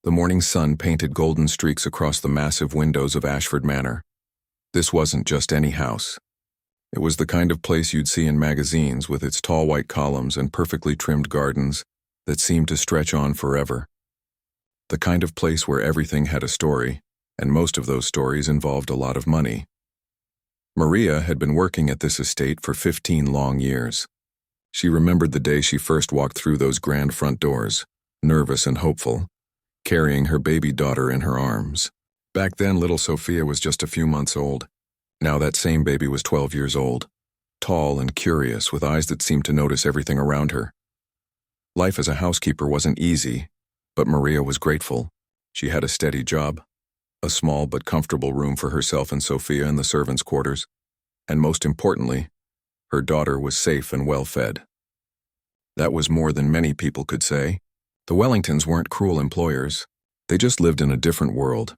The morning sun painted golden streaks across the massive windows of Ashford Manor. This wasn't just any house. It was the kind of place you'd see in magazines, with its tall white columns and perfectly trimmed gardens that seemed to stretch on forever. The kind of place where everything had a story, and most of those stories involved a lot of money. Maria had been working at this estate for 15 long years. She remembered the day she first walked through those grand front doors, nervous and hopeful, carrying her baby daughter in her arms. Back then, little Sophia was just a few months old. Now that same baby was 12 years old, tall and curious, with eyes that seemed to notice everything around her. Life as a housekeeper wasn't easy, but Maria was grateful. She had a steady job, a small but comfortable room for herself and Sophia in the servants' quarters, and most importantly, her daughter was safe and well-fed. That was more than many people could say. The Wellingtons weren't cruel employers. They just lived in a different world,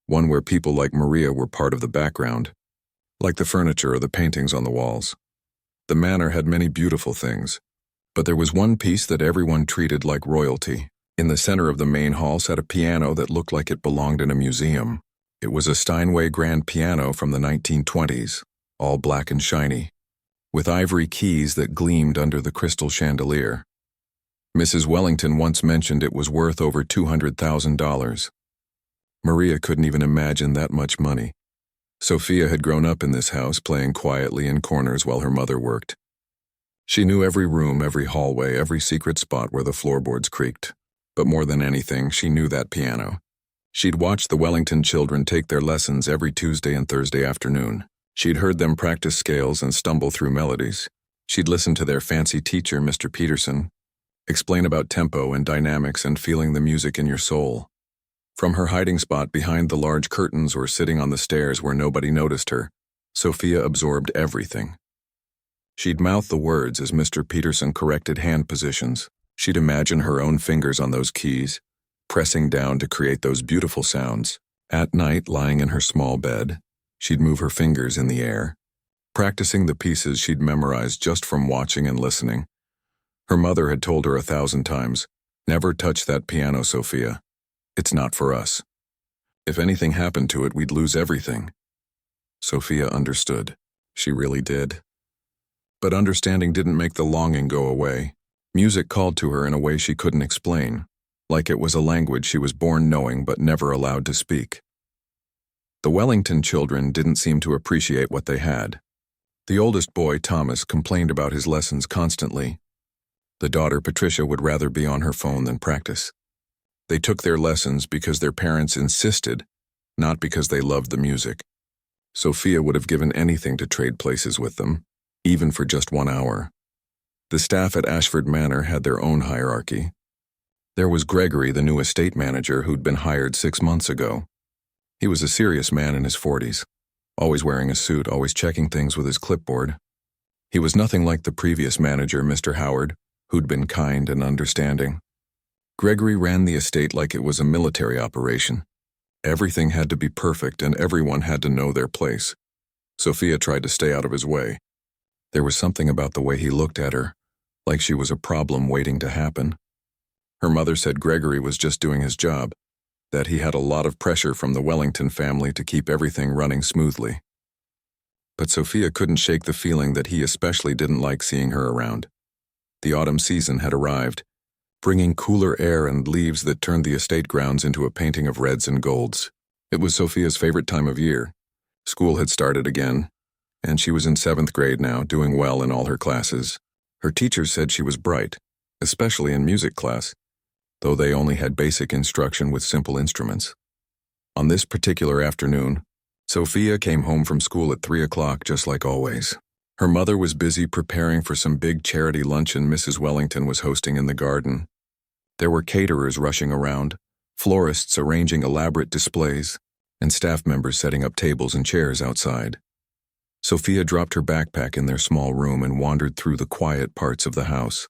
one where people like Maria were part of the background, like the furniture or the paintings on the walls. The manor had many beautiful things, but there was one piece that everyone treated like royalty. In the center of the main hall sat a piano that looked like it belonged in a museum. It was a Steinway grand piano from the 1920s, all black and shiny, with ivory keys that gleamed under the crystal chandelier. Mrs. Wellington once mentioned it was worth over $200,000. Maria couldn't even imagine that much money. Sophia had grown up in this house, playing quietly in corners while her mother worked. She knew every room, every hallway, every secret spot where the floorboards creaked. But more than anything, she knew that piano. She'd watched the Wellington children take their lessons every Tuesday and Thursday afternoon. She'd heard them practice scales and stumble through melodies. She'd listened to their fancy teacher, Mr. Peterson, explain about tempo and dynamics and feeling the music in your soul. From her hiding spot behind the large curtains or sitting on the stairs where nobody noticed her, Sophia absorbed everything. She'd mouth the words as Mr. Peterson corrected hand positions. She'd imagine her own fingers on those keys, pressing down to create those beautiful sounds. At night, lying in her small bed, she'd move her fingers in the air, practicing the pieces she'd memorized just from watching and listening. Her mother had told her 1,000 times, "Never touch that piano, Sophia. It's not for us. If anything happened to it, we'd lose everything." Sophia understood. She really did. But understanding didn't make the longing go away. Music called to her in a way she couldn't explain, like it was a language she was born knowing but never allowed to speak. The Wellington children didn't seem to appreciate what they had. The oldest boy, Thomas, complained about his lessons constantly. The daughter, Patricia, would rather be on her phone than practice. They took their lessons because their parents insisted, not because they loved the music. Sophia would have given anything to trade places with them, even for just 1 hour. The staff at Ashford Manor had their own hierarchy. There was Gregory, the new estate manager who'd been hired 6 months ago. He was a serious man in his 40s, always wearing a suit, always checking things with his clipboard. He was nothing like the previous manager, Mr. Howard, who'd been kind and understanding. Gregory ran the estate like it was a military operation. Everything had to be perfect and everyone had to know their place. Sophia tried to stay out of his way. There was something about the way he looked at her, like she was a problem waiting to happen. Her mother said Gregory was just doing his job, that he had a lot of pressure from the Wellington family to keep everything running smoothly. But Sophia couldn't shake the feeling that he especially didn't like seeing her around. The autumn season had arrived, bringing cooler air and leaves that turned the estate grounds into a painting of reds and golds. It was Sophia's favorite time of year. School had started again, and she was in 7th grade now, doing well in all her classes. Her teachers said she was bright, especially in music class, though they only had basic instruction with simple instruments. On this particular afternoon, Sophia came home from school at 3 o'clock just like always. Her mother was busy preparing for some big charity luncheon Mrs. Wellington was hosting in the garden. There were caterers rushing around, florists arranging elaborate displays, and staff members setting up tables and chairs outside. Sophia dropped her backpack in their small room and wandered through the quiet parts of the house.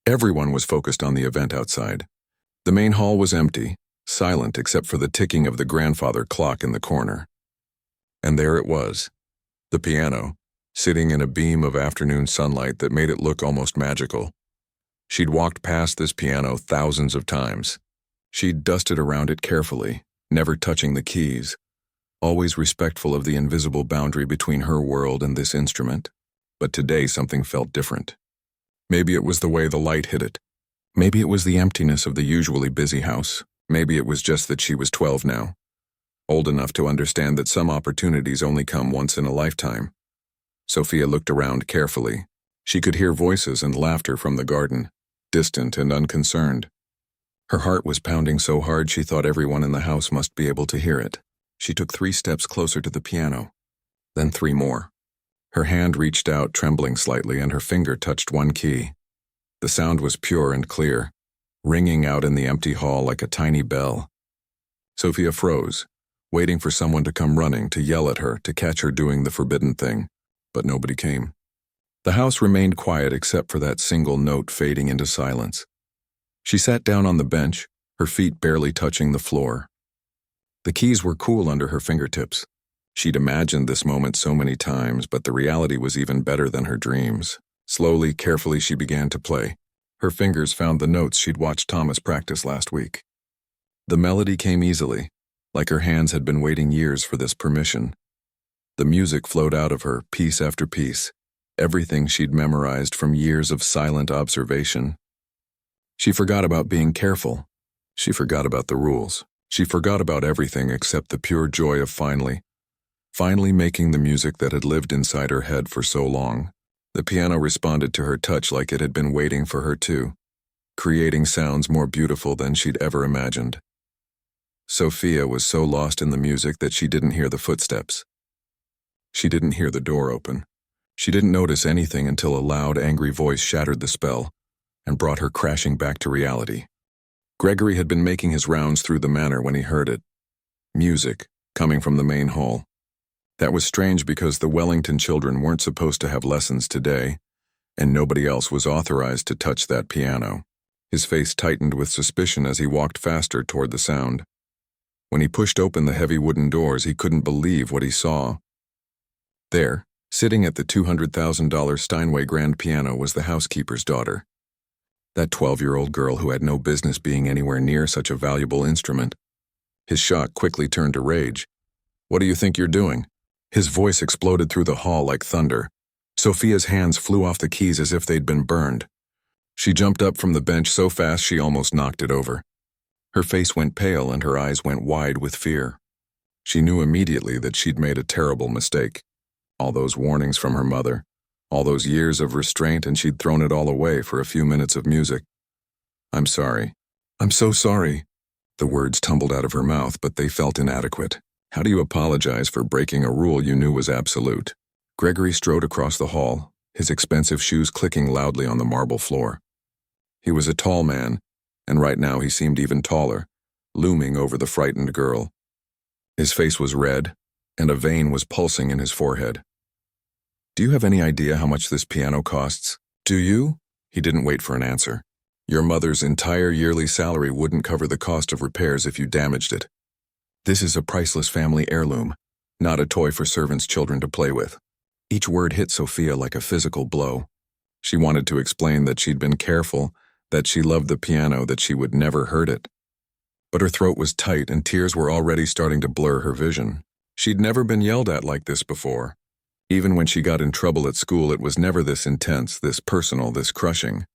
Everyone was focused on the event outside. The main hall was empty, silent except for the ticking of the grandfather clock in the corner. And there it was, the piano, sitting in a beam of afternoon sunlight that made it look almost magical. She'd walked past this piano thousands of times, She dusted around it carefully, never touching the keys, always respectful of the invisible boundary between her world and this instrument. But today something felt different. Maybe it was the way the light hit it. Maybe it was the emptiness of the usually busy house. Maybe it was just that she was 12 now, old enough to understand that some opportunities only come once in a lifetime. Sophia looked around carefully. She could hear voices and laughter from the garden, distant and unconcerned. Her heart was pounding so hard she thought everyone in the house must be able to hear it. She took 3 steps closer to the piano, then 3 more. Her hand reached out, trembling slightly, and her finger touched one key. The sound was pure and clear, ringing out in the empty hall like a tiny bell. Sophia froze, waiting for someone to come running, to yell at her, to catch her doing the forbidden thing. But nobody came. The house remained quiet except for that single note fading into silence. She sat down on the bench, her feet barely touching the floor. The keys were cool under her fingertips. She'd imagined this moment so many times, but the reality was even better than her dreams. Slowly, carefully, she began to play. Her fingers found the notes she'd watched Thomas practice last week. The melody came easily, like her hands had been waiting years for this permission. The music flowed out of her, piece after piece, everything she'd memorized from years of silent observation. She forgot about being careful. She forgot about the rules. She forgot about everything except the pure joy of finally making the music that had lived inside her head for so long. The piano responded to her touch like it had been waiting for her too, creating sounds more beautiful than she'd ever imagined. Sophia was so lost in the music that she didn't hear the footsteps. She didn't hear the door open. She didn't notice anything until a loud, angry voice shattered the spell and brought her crashing back to reality. Gregory had been making his rounds through the manor when he heard it. Music, coming from the main hall. That was strange because the Wellington children weren't supposed to have lessons today, and nobody else was authorized to touch that piano. His face tightened with suspicion as he walked faster toward the sound. When he pushed open the heavy wooden doors, he couldn't believe what he saw. There, sitting at the $200,000 Steinway grand piano, was the housekeeper's daughter. That 12-year-old girl who had no business being anywhere near such a valuable instrument. His shock quickly turned to rage. "What do you think you're doing?" His voice exploded through the hall like thunder. Sophia's hands flew off the keys as if they'd been burned. She jumped up from the bench so fast she almost knocked it over. Her face went pale and her eyes went wide with fear. She knew immediately that she'd made a terrible mistake. All those warnings from her mother, all those years of restraint, and she'd thrown it all away for a few minutes of music. "I'm sorry. I'm so sorry." The words tumbled out of her mouth, but they felt inadequate. How do you apologize for breaking a rule you knew was absolute? Gregory strode across the hall, his expensive shoes clicking loudly on the marble floor. He was a tall man, and right now he seemed even taller, looming over the frightened girl. His face was red, and a vein was pulsing in his forehead. "Do you have any idea how much this piano costs? Do you?" He didn't wait for an answer. "Your mother's entire yearly salary wouldn't cover the cost of repairs if you damaged it. This is a priceless family heirloom, not a toy for servants' children to play with." Each word hit Sophia like a physical blow. She wanted to explain that she'd been careful, that she loved the piano, that she would never hurt it. But her throat was tight and tears were already starting to blur her vision. She'd never been yelled at like this before. Even when she got in trouble at school, it was never this intense, this personal, this crushing.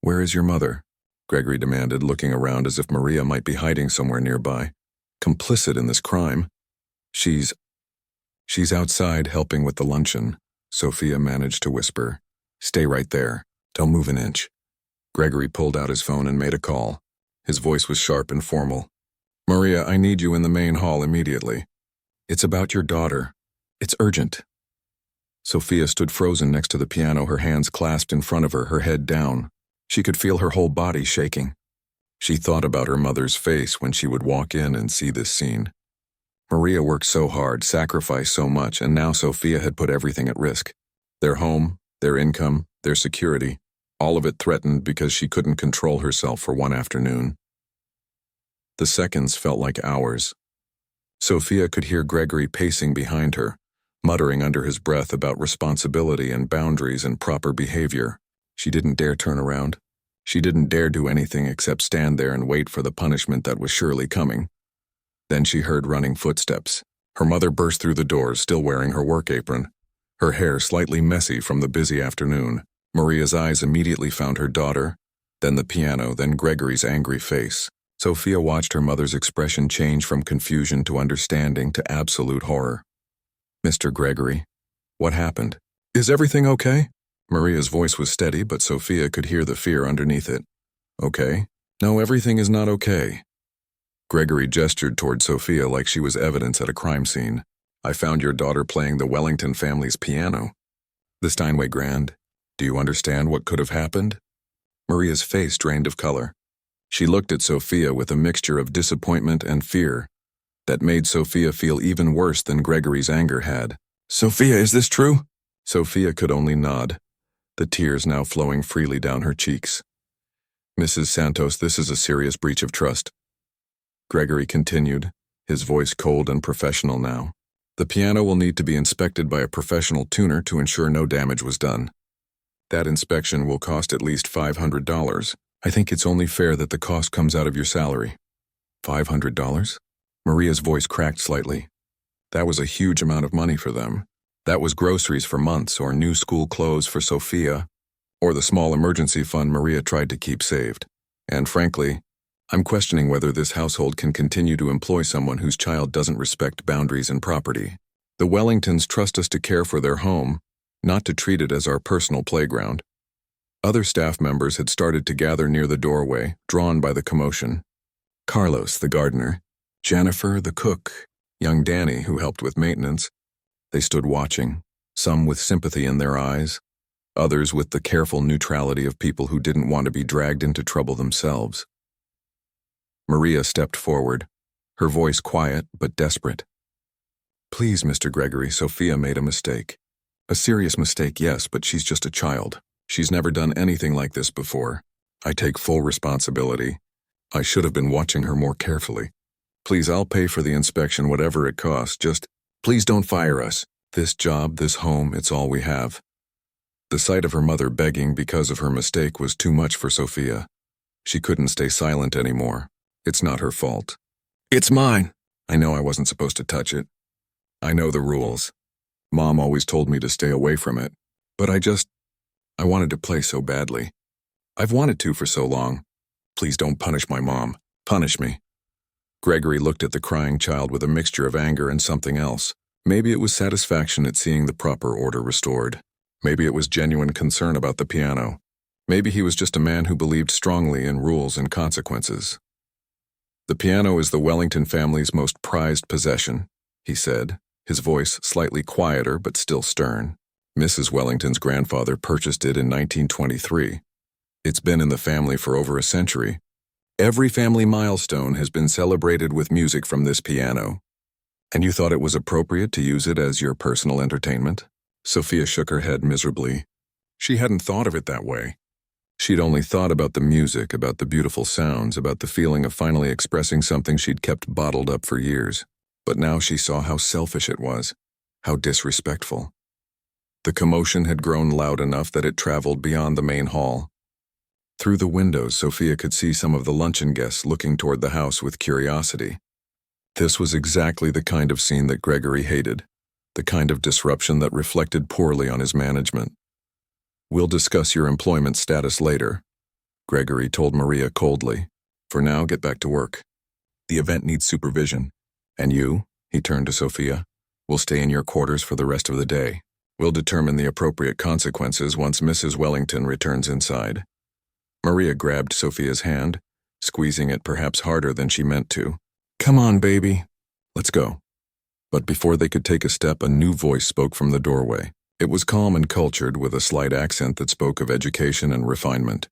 "Where is your mother?" Gregory demanded, looking around as if Maria might be hiding somewhere nearby, complicit in this crime. She's outside helping with the luncheon," Sophia managed to whisper. "Stay right there. Don't move an inch." Gregory pulled out his phone and made a call. His voice was sharp and formal. "Maria, I need you in the main hall immediately. It's about your daughter. It's urgent." Sophia stood frozen next to the piano, her hands clasped in front of her, her head down. She could feel her whole body shaking. She thought about her mother's face when she would walk in and see this scene. Maria worked so hard, sacrificed so much, and now Sophia had put everything at risk. Their home, their income, their security, all of it threatened because she couldn't control herself for one afternoon. The seconds felt like hours. Sophia could hear Gregory pacing behind her, muttering under his breath about responsibility and boundaries and proper behavior. She didn't dare turn around. She didn't dare do anything except stand there and wait for the punishment that was surely coming. Then she heard running footsteps. Her mother burst through the doors, still wearing her work apron, her hair slightly messy from the busy afternoon. Maria's eyes immediately found her daughter, then the piano, then Gregory's angry face. Sophia watched her mother's expression change from confusion to understanding to absolute horror. "Mr. Gregory, what happened? Is everything okay?" Maria's voice was steady, but Sophia could hear the fear underneath it. "Okay? No, everything is not okay." Gregory gestured toward Sophia like she was evidence at a crime scene. "I found your daughter playing the Wellington family's piano. The Steinway Grand. Do you understand what could have happened?" Maria's face drained of color. She looked at Sophia with a mixture of disappointment and fear that made Sophia feel even worse than Gregory's anger had. "Sophia, is this true?" Sophia could only nod, the tears now flowing freely down her cheeks. "Mrs. Santos, this is a serious breach of trust," Gregory continued, his voice cold and professional now. "The piano will need to be inspected by a professional tuner to ensure no damage was done. That inspection will cost at least $500. I think it's only fair that the cost comes out of your salary." $500? Maria's voice cracked slightly. That was a huge amount of money for them. That was groceries for months, or new school clothes for Sophia, or the small emergency fund Maria tried to keep saved. And frankly, I'm questioning whether this household can continue to employ someone whose child doesn't respect boundaries and property. The Wellingtons trust us to care for their home, not to treat it as our personal playground. Other staff members had started to gather near the doorway, drawn by the commotion. Carlos, the gardener, Jennifer, the cook, young Danny, who helped with maintenance. They stood watching, some with sympathy in their eyes, others with the careful neutrality of people who didn't want to be dragged into trouble themselves. Maria stepped forward, her voice quiet but desperate. "Please, Mr. Gregory, Sophia made a mistake. A serious mistake, yes, but she's just a child. She's never done anything like this before. I take full responsibility. I should have been watching her more carefully. Please, I'll pay for the inspection, whatever it costs. Just, please don't fire us. This job, this home, it's all we have." The sight of her mother begging because of her mistake was too much for Sophia. She couldn't stay silent anymore. "It's not her fault." "It's mine. I know I wasn't supposed to touch it. I know the rules. Mom always told me to stay away from it. But I wanted to play so badly. I've wanted to for so long. Please don't punish my mom. Punish me." Gregory looked at the crying child with a mixture of anger and something else. Maybe it was satisfaction at seeing the proper order restored. Maybe it was genuine concern about the piano. Maybe he was just a man who believed strongly in rules and consequences. "The piano is the Wellington family's most prized possession," he said, his voice slightly quieter but still stern. "Mrs. Wellington's grandfather purchased it in 1923. It's been in the family for over a century. Every family milestone has been celebrated with music from this piano. And you thought it was appropriate to use it as your personal entertainment?" Sophia shook her head miserably. She hadn't thought of it that way. She'd only thought about the music, about the beautiful sounds, about the feeling of finally expressing something she'd kept bottled up for years. But now she saw how selfish it was, how disrespectful. The commotion had grown loud enough that it traveled beyond the main hall. Through the windows, Sophia could see some of the luncheon guests looking toward the house with curiosity. This was exactly the kind of scene that Gregory hated, the kind of disruption that reflected poorly on his management. "We'll discuss your employment status later," Gregory told Maria coldly. "For now, get back to work. The event needs supervision. And you," he turned to Sophia, "will stay in your quarters for the rest of the day. We'll determine the appropriate consequences once Mrs. Wellington returns inside." Maria grabbed Sophia's hand, squeezing it perhaps harder than she meant to. "Come on, baby. Let's go." But before they could take a step, a new voice spoke from the doorway. It was calm and cultured, with a slight accent that spoke of education and refinement.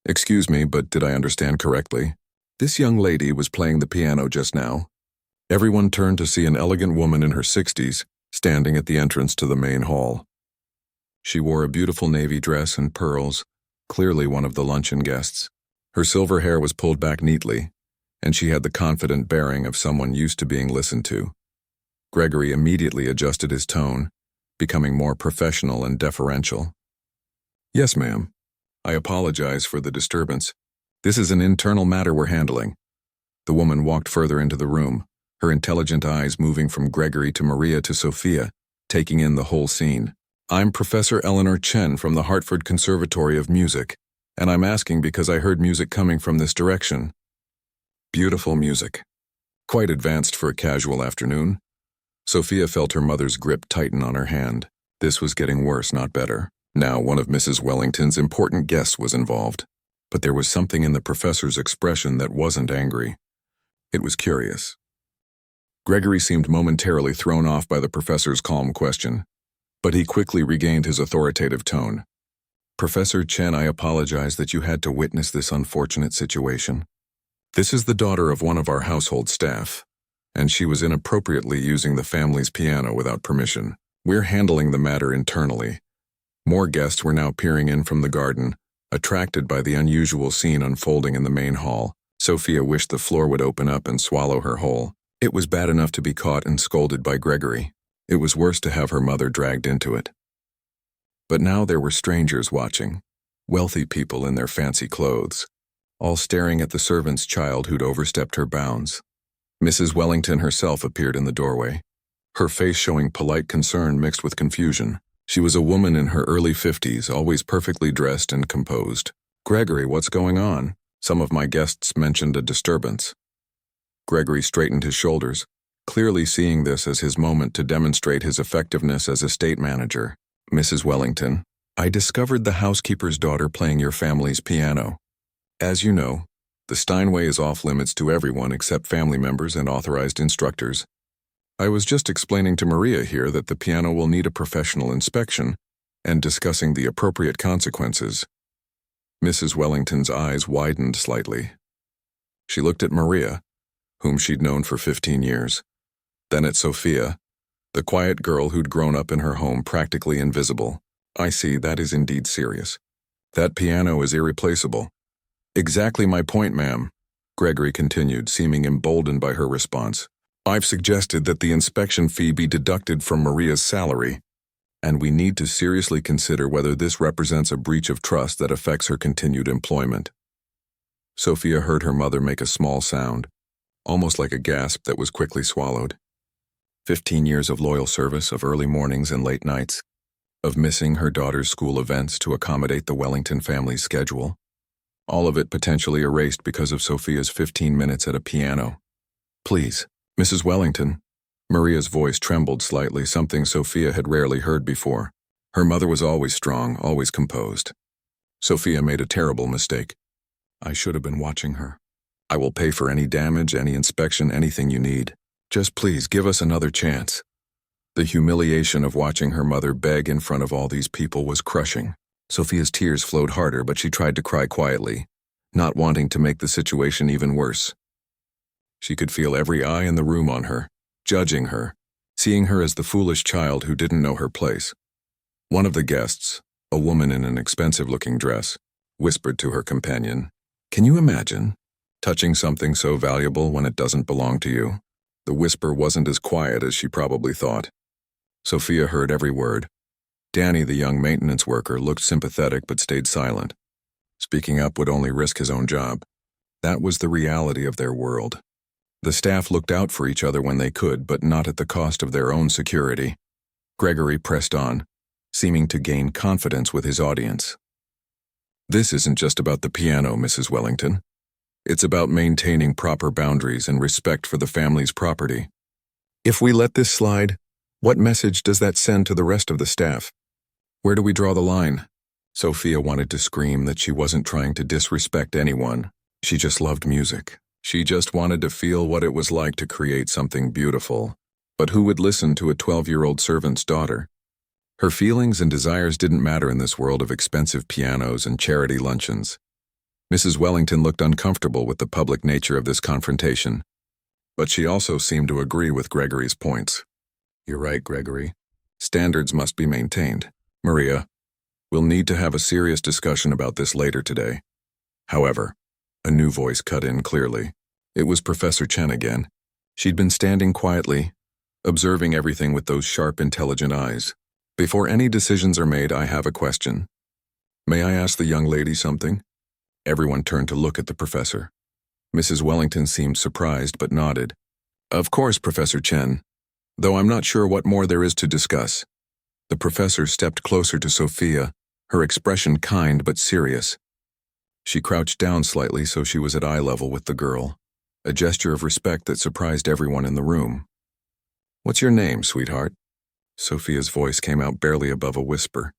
"Excuse me, but did I understand correctly? This young lady was playing the piano just now." Everyone turned to see an elegant woman in her 60s, standing at the entrance to the main hall. She wore a beautiful navy dress and pearls, clearly one of the luncheon guests. Her silver hair was pulled back neatly, and she had the confident bearing of someone used to being listened to. Gregory immediately adjusted his tone, becoming more professional and deferential. "Yes, ma'am. I apologize for the disturbance. This is an internal matter we're handling. The woman walked further into the room, her intelligent eyes moving from Gregory to Maria to Sophia, taking in the whole scene. I'm Professor Eleanor Chen from the Hartford Conservatory of Music, and I'm asking because I heard music coming from this direction. Beautiful music. Quite advanced for a casual afternoon. Sophia felt her mother's grip tighten on her hand. This was getting worse, not better. Now one of Mrs. Wellington's important guests was involved, but there was something in the professor's expression that wasn't angry. It was curious. Gregory seemed momentarily thrown off by the professor's calm question, but he quickly regained his authoritative tone. Professor Chen, I apologize that you had to witness this unfortunate situation. This is the daughter of one of our household staff, and she was inappropriately using the family's piano without permission. We're handling the matter internally. More guests were now peering in from the garden, attracted by the unusual scene unfolding in the main hall. Sophia wished the floor would open up and swallow her whole. It was bad enough to be caught and scolded by Gregory. It was worse to have her mother dragged into it. But now there were strangers watching, wealthy people in their fancy clothes, all staring at the servant's child who'd overstepped her bounds. Mrs. Wellington herself appeared in the doorway, her face showing polite concern mixed with confusion. She was a woman in her early 50s, always perfectly dressed and composed. Gregory, what's going on? Some of my guests mentioned a disturbance. Gregory straightened his shoulders, clearly seeing this as his moment to demonstrate his effectiveness as estate manager. Mrs. Wellington, I discovered the housekeeper's daughter playing your family's piano. As you know, the Steinway is off limits to everyone except family members and authorized instructors. I was just explaining to Maria here that the piano will need a professional inspection and discussing the appropriate consequences. Mrs. Wellington's eyes widened slightly. She looked at Maria, whom she'd known for 15 years, then at Sophia, the quiet girl who'd grown up in her home practically invisible. I see, that is indeed serious. That piano is irreplaceable. Exactly my point, ma'am, Gregory continued, seeming emboldened by her response. I've suggested that the inspection fee be deducted from Maria's salary, and we need to seriously consider whether this represents a breach of trust that affects her continued employment. Sophia heard her mother make a small sound, almost like a gasp that was quickly swallowed. 15 years of loyal service, of early mornings and late nights, of missing her daughter's school events to accommodate the Wellington family's schedule. All of it potentially erased because of Sophia's 15 minutes at a piano. Please, Mrs. Wellington. Maria's voice trembled slightly, something Sophia had rarely heard before. Her mother was always strong, always composed. Sophia made a terrible mistake. I should have been watching her. I will pay for any damage, any inspection, anything you need. Just please give us another chance. The humiliation of watching her mother beg in front of all these people was crushing. Sophia's tears flowed harder, but she tried to cry quietly, not wanting to make the situation even worse. She could feel every eye in the room on her, judging her, seeing her as the foolish child who didn't know her place. One of the guests, a woman in an expensive-looking dress, whispered to her companion, "Can you imagine touching something so valuable when it doesn't belong to you?" The whisper wasn't as quiet as she probably thought. Sophia heard every word. Danny, the young maintenance worker, looked sympathetic but stayed silent. Speaking up would only risk his own job. That was the reality of their world. The staff looked out for each other when they could, but not at the cost of their own security. Gregory pressed on, seeming to gain confidence with his audience. This isn't just about the piano, Mrs. Wellington. It's about maintaining proper boundaries and respect for the family's property. If we let this slide, what message does that send to the rest of the staff? Where do we draw the line? Sophia wanted to scream that she wasn't trying to disrespect anyone. She just loved music. She just wanted to feel what it was like to create something beautiful. But who would listen to a 12-year-old servant's daughter? Her feelings and desires didn't matter in this world of expensive pianos and charity luncheons. Mrs. Wellington looked uncomfortable with the public nature of this confrontation, but she also seemed to agree with Gregory's points. You're right, Gregory. Standards must be maintained. Maria, we'll need to have a serious discussion about this later today. However, a new voice cut in clearly. It was Professor Chen again. She'd been standing quietly, observing everything with those sharp, intelligent eyes. Before any decisions are made, I have a question. May I ask the young lady something? Everyone turned to look at the professor. Mrs. Wellington seemed surprised but nodded. Of course, Professor Chen. Though I'm not sure what more there is to discuss. The professor stepped closer to Sophia, her expression kind but serious. She crouched down slightly so she was at eye level with the girl, a gesture of respect that surprised everyone in the room. What's your name, sweetheart? Sophia's voice came out barely above a whisper.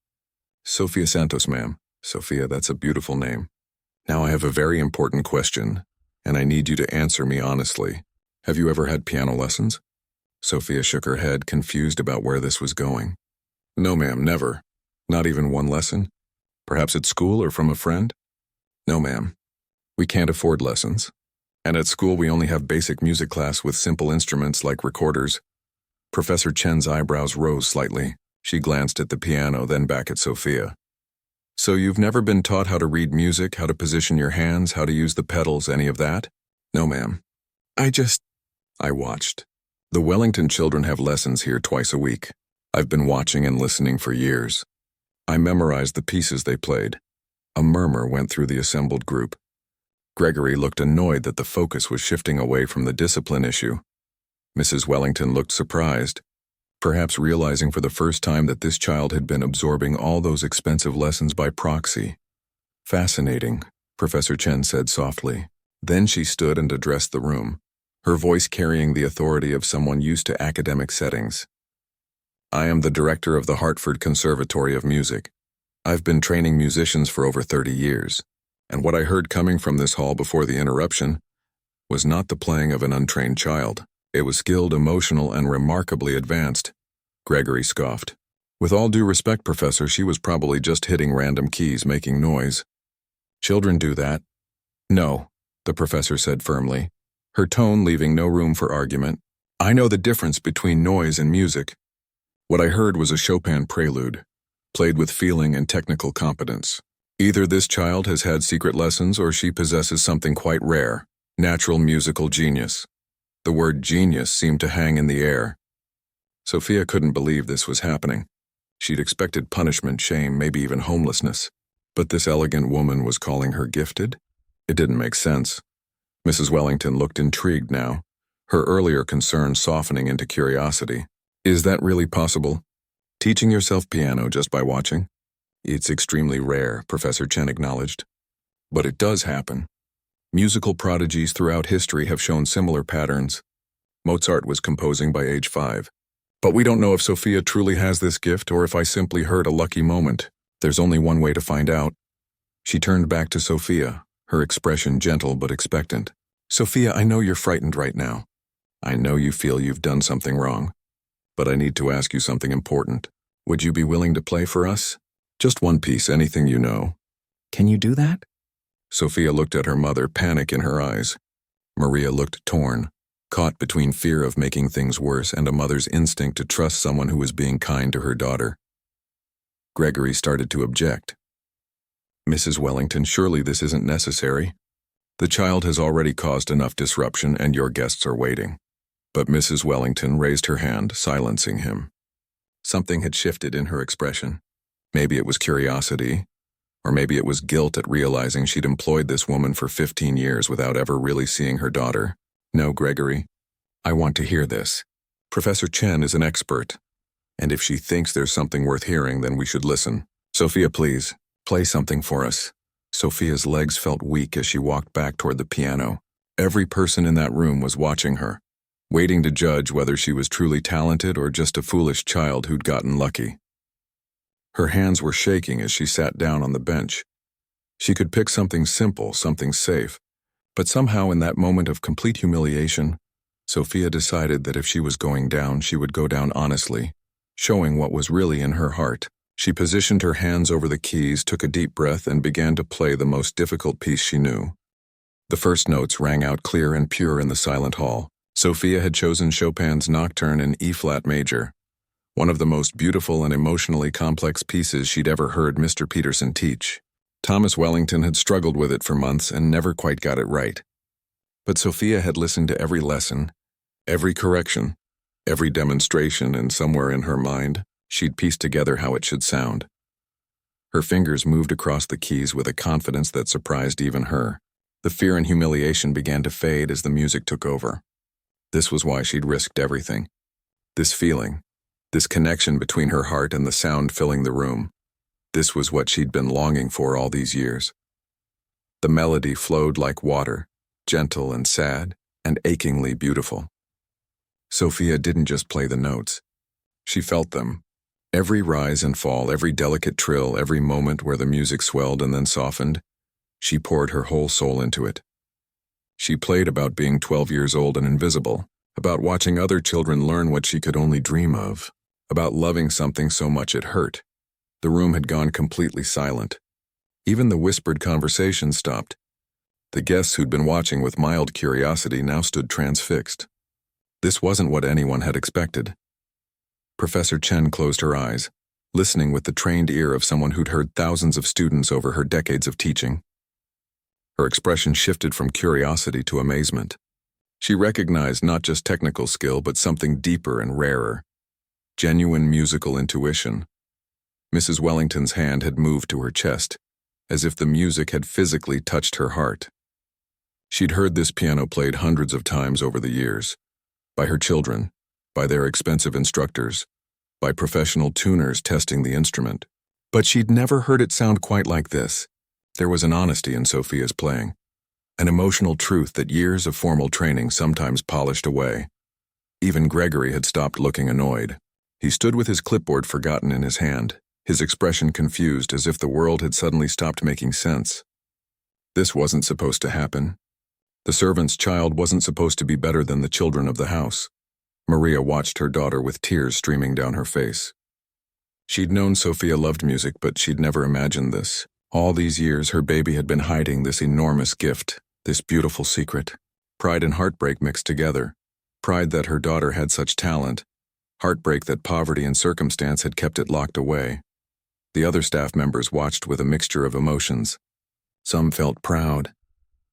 Sophia Santos, ma'am. Sophia, that's a beautiful name. Now I have a very important question, and I need you to answer me honestly. Have you ever had piano lessons? Sophia shook her head, confused about where this was going. No, ma'am, never. Not even one lesson? Perhaps at school or from a friend? No, ma'am. We can't afford lessons. And at school we only have basic music class with simple instruments like recorders. Professor Chen's eyebrows rose slightly. She glanced at the piano, then back at Sophia. So you've never been taught how to read music, how to position your hands, how to use the pedals, any of that? No, ma'am. I watched. The Wellington children have lessons here twice a week. I've been watching and listening for years. I memorized the pieces they played. A murmur went through the assembled group. Gregory looked annoyed that the focus was shifting away from the discipline issue. Mrs. Wellington looked surprised, perhaps realizing for the first time that this child had been absorbing all those expensive lessons by proxy. Fascinating, Professor Chen said softly. Then she stood and addressed the room, her voice carrying the authority of someone used to academic settings. I am the director of the Hartford Conservatory of Music. I've been training musicians for over 30 years, and what I heard coming from this hall before the interruption was not the playing of an untrained child. It was skilled, emotional, and remarkably advanced. Gregory scoffed. With all due respect, Professor, she was probably just hitting random keys, making noise. Children do that. No, the professor said firmly, her tone leaving no room for argument. I know the difference between noise and music. What I heard was a Chopin prelude, played with feeling and technical competence. Either this child has had secret lessons or she possesses something quite rare, natural musical genius. The word genius seemed to hang in the air. Sophia couldn't believe this was happening. She'd expected punishment, shame, maybe even homelessness. But this elegant woman was calling her gifted? It didn't make sense. Mrs. Wellington looked intrigued now, her earlier concern softening into curiosity. Is that really possible? Teaching yourself piano just by watching? It's extremely rare, Professor Chen acknowledged. But it does happen. Musical prodigies throughout history have shown similar patterns. Mozart was composing by age 5. But we don't know if Sophia truly has this gift or if I simply heard a lucky moment. There's only one way to find out. She turned back to Sophia, her expression gentle but expectant. Sophia, I know you're frightened right now. I know you feel you've done something wrong. But I need to ask you something important. Would you be willing to play for us? Just one piece, anything you know. Can you do that? Sophia looked at her mother, panic in her eyes. Maria looked torn, caught between fear of making things worse and a mother's instinct to trust someone who was being kind to her daughter. Gregory started to object. Mrs. Wellington, surely this isn't necessary. The child has already caused enough disruption and your guests are waiting. But Mrs. Wellington raised her hand, silencing him. Something had shifted in her expression. Maybe it was curiosity, or maybe it was guilt at realizing she'd employed this woman for 15 years without ever really seeing her daughter. No, Gregory, I want to hear this. Professor Chen is an expert, and if she thinks there's something worth hearing, then we should listen. Sophia, please, play something for us. Sophia's legs felt weak as she walked back toward the piano. Every person in that room was watching her, waiting to judge whether she was truly talented or just a foolish child who'd gotten lucky. Her hands were shaking as she sat down on the bench. She could pick something simple, something safe, but somehow in that moment of complete humiliation, Sophia decided that if she was going down, she would go down honestly, showing what was really in her heart. She positioned her hands over the keys, took a deep breath, and began to play the most difficult piece she knew. The first notes rang out clear and pure in the silent hall. Sophia had chosen Chopin's Nocturne in E-flat major, one of the most beautiful and emotionally complex pieces she'd ever heard Mr. Peterson teach. Thomas Wellington had struggled with it for months and never quite got it right. But Sophia had listened to every lesson, every correction, every demonstration, and somewhere in her mind, she'd pieced together how it should sound. Her fingers moved across the keys with a confidence that surprised even her. The fear and humiliation began to fade as the music took over. This was why she'd risked everything. This feeling, this connection between her heart and the sound filling the room, this was what she'd been longing for all these years. The melody flowed like water, gentle and sad, and achingly beautiful. Sophia didn't just play the notes. She felt them. Every rise and fall, every delicate trill, every moment where the music swelled and then softened, she poured her whole soul into it. She played about being 12 years old and invisible, about watching other children learn what she could only dream of, about loving something so much it hurt. The room had gone completely silent. Even the whispered conversation stopped. The guests who'd been watching with mild curiosity now stood transfixed. This wasn't what anyone had expected. Professor Chen closed her eyes, listening with the trained ear of someone who'd heard thousands of students over her decades of teaching. Her expression shifted from curiosity to amazement. She recognized not just technical skill, but something deeper and rarer. Genuine musical intuition. Mrs. Wellington's hand had moved to her chest, as if the music had physically touched her heart. She'd heard this piano played hundreds of times over the years, by her children, by their expensive instructors, by professional tuners testing the instrument. But she'd never heard it sound quite like this. There was an honesty in Sophia's playing, an emotional truth that years of formal training sometimes polished away. Even Gregory had stopped looking annoyed. He stood with his clipboard forgotten in his hand, his expression confused as if the world had suddenly stopped making sense. This wasn't supposed to happen. The servant's child wasn't supposed to be better than the children of the house. Maria watched her daughter with tears streaming down her face. She'd known Sophia loved music, but she'd never imagined this. All these years, her baby had been hiding this enormous gift, this beautiful secret. Pride and heartbreak mixed together. Pride that her daughter had such talent. Heartbreak that poverty and circumstance had kept it locked away. The other staff members watched with a mixture of emotions. Some felt proud,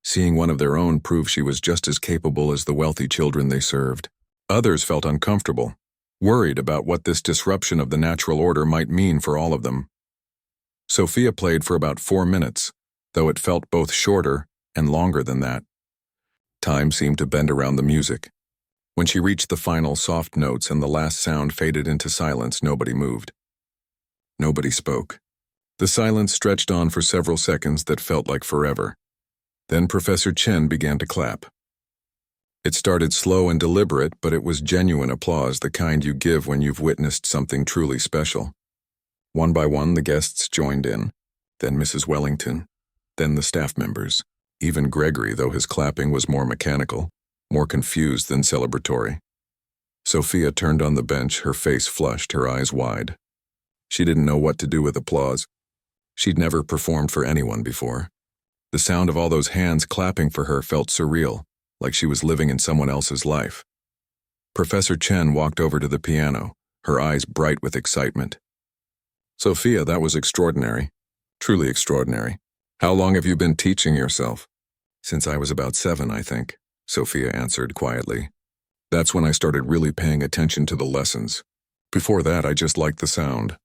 seeing one of their own prove she was just as capable as the wealthy children they served. Others felt uncomfortable, worried about what this disruption of the natural order might mean for all of them. Sophia played for about 4 minutes, though it felt both shorter and longer than that. Time seemed to bend around the music. When she reached the final soft notes and the last sound faded into silence, nobody moved. Nobody spoke. The silence stretched on for several seconds that felt like forever. Then Professor Chen began to clap. It started slow and deliberate, but it was genuine applause, the kind you give when you've witnessed something truly special. One by one, the guests joined in, then Mrs. Wellington, then the staff members. Even Gregory, though his clapping was more mechanical, more confused than celebratory. Sophia turned on the bench, her face flushed, her eyes wide. She didn't know what to do with applause. She'd never performed for anyone before. The sound of all those hands clapping for her felt surreal, like she was living in someone else's life. Professor Chen walked over to the piano, her eyes bright with excitement. "Sophia, that was extraordinary. Truly extraordinary. How long have you been teaching yourself?" "Since I was about 7, I think," Sophia answered quietly. "That's when I started really paying attention to the lessons. Before that, I just liked the sound.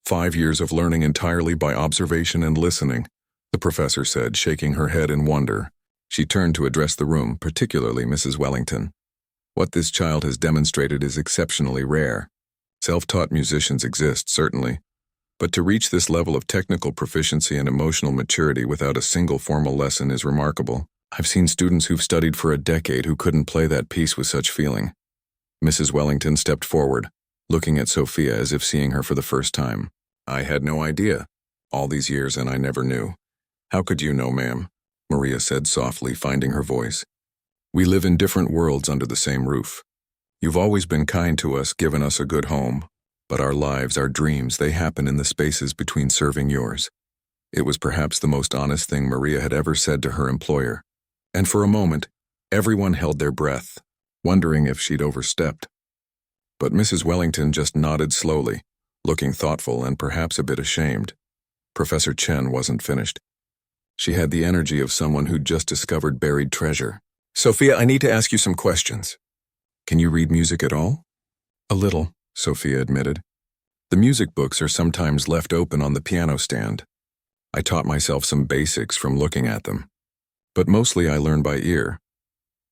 5 years of learning entirely by observation and listening," the professor said, shaking her head in wonder. She turned to address the room, particularly Mrs. Wellington. "What this child has demonstrated is exceptionally rare. Self-taught musicians exist, certainly, but to reach this level of technical proficiency and emotional maturity without a single formal lesson is remarkable. I've seen students who've studied for a decade who couldn't play that piece with such feeling." Mrs. Wellington stepped forward, looking at Sophia as if seeing her for the first time. "I had no idea. All these years and I never knew." "How could you know, ma'am?" Maria said softly, finding her voice. "We live in different worlds under the same roof. You've always been kind to us, given us a good home, but our lives, our dreams, they happen in the spaces between serving yours." It was perhaps the most honest thing Maria had ever said to her employer. And for a moment, everyone held their breath, wondering if she'd overstepped. But Mrs. Wellington just nodded slowly, looking thoughtful and perhaps a bit ashamed. Professor Chen wasn't finished. She had the energy of someone who'd just discovered buried treasure. "Sophia, I need to ask you some questions. Can you read music at all?" "A little," Sophia admitted. The music books are sometimes left open on the piano stand. I taught myself some basics from looking at them. But mostly I learn by ear.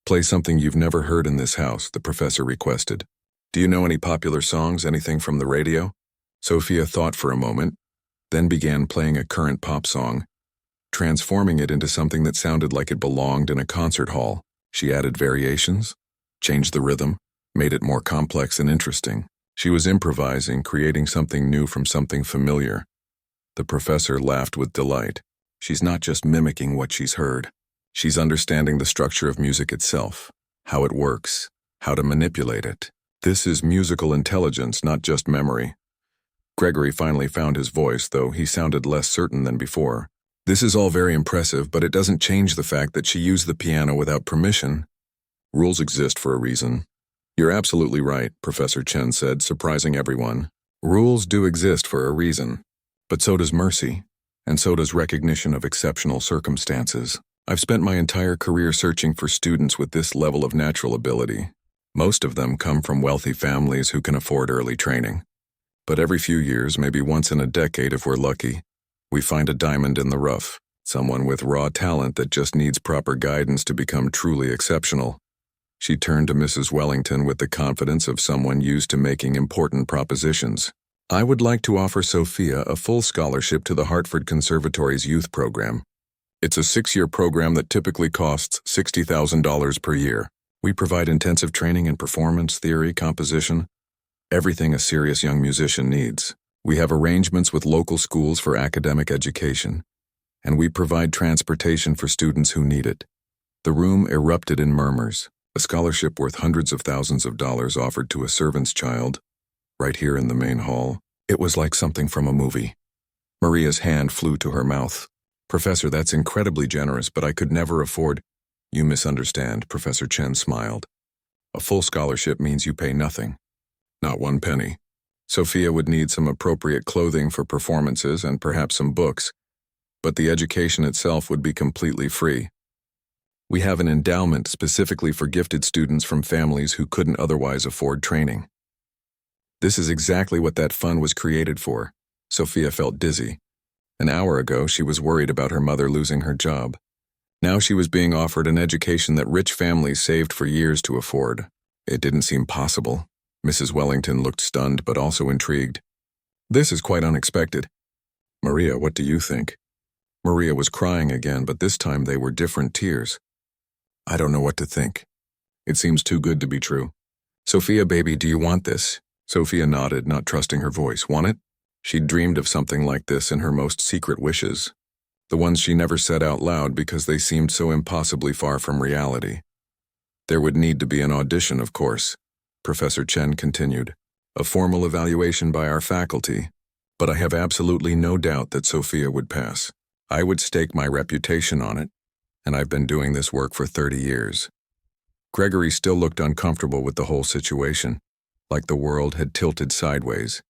Play something you've never heard in this house, the professor requested. Do you know any popular songs, anything from the radio? Sophia thought for a moment, then began playing a current pop song, transforming it into something that sounded like it belonged in a concert hall. She added variations, changed the rhythm, made it more complex and interesting. She was improvising, creating something new from something familiar. The professor laughed with delight. She's not just mimicking what she's heard. She's understanding the structure of music itself, how it works, how to manipulate it. This is musical intelligence, not just memory. Gregory finally found his voice, though he sounded less certain than before. This is all very impressive, but it doesn't change the fact that she used the piano without permission. Rules exist for a reason. You're absolutely right, Professor Chen said, surprising everyone. Rules do exist for a reason. But so does mercy, and so does recognition of exceptional circumstances. I've spent my entire career searching for students with this level of natural ability. Most of them come from wealthy families who can afford early training. But every few years, maybe once in a decade if we're lucky, we find a diamond in the rough, someone with raw talent that just needs proper guidance to become truly exceptional. She turned to Mrs. Wellington with the confidence of someone used to making important propositions. I would like to offer Sophia a full scholarship to the Hartford Conservatory's youth program. It's a 6-year program that typically costs $60,000 per year. We provide intensive training in performance, theory, composition, everything a serious young musician needs. We have arrangements with local schools for academic education, and we provide transportation for students who need it. The room erupted in murmurs. A scholarship worth hundreds of thousands of dollars offered to a servant's child, right here in the main hall. It was like something from a movie. Maria's hand flew to her mouth. Professor, that's incredibly generous, but I could never afford. You misunderstand, Professor Chen smiled. A full scholarship means you pay nothing. Not 1 penny. Sophia would need some appropriate clothing for performances and perhaps some books, but the education itself would be completely free. We have an endowment specifically for gifted students from families who couldn't otherwise afford training. This is exactly what that fund was created for. Sophia felt dizzy. An hour ago, she was worried about her mother losing her job. Now she was being offered an education that rich families saved for years to afford. It didn't seem possible. Mrs. Wellington looked stunned but also intrigued. This is quite unexpected. Maria, what do you think? Maria was crying again, but this time they were different tears. I don't know what to think. It seems too good to be true. Sophia, baby, do you want this? Sophia nodded, not trusting her voice. Want it? She'd dreamed of something like this in her most secret wishes. The ones she never said out loud because they seemed so impossibly far from reality. There would need to be an audition, of course, Professor Chen continued. A formal evaluation by our faculty. But I have absolutely no doubt that Sophia would pass. I would stake my reputation on it, and I've been doing this work for 30 years. Gregory still looked uncomfortable with the whole situation, like the world had tilted sideways.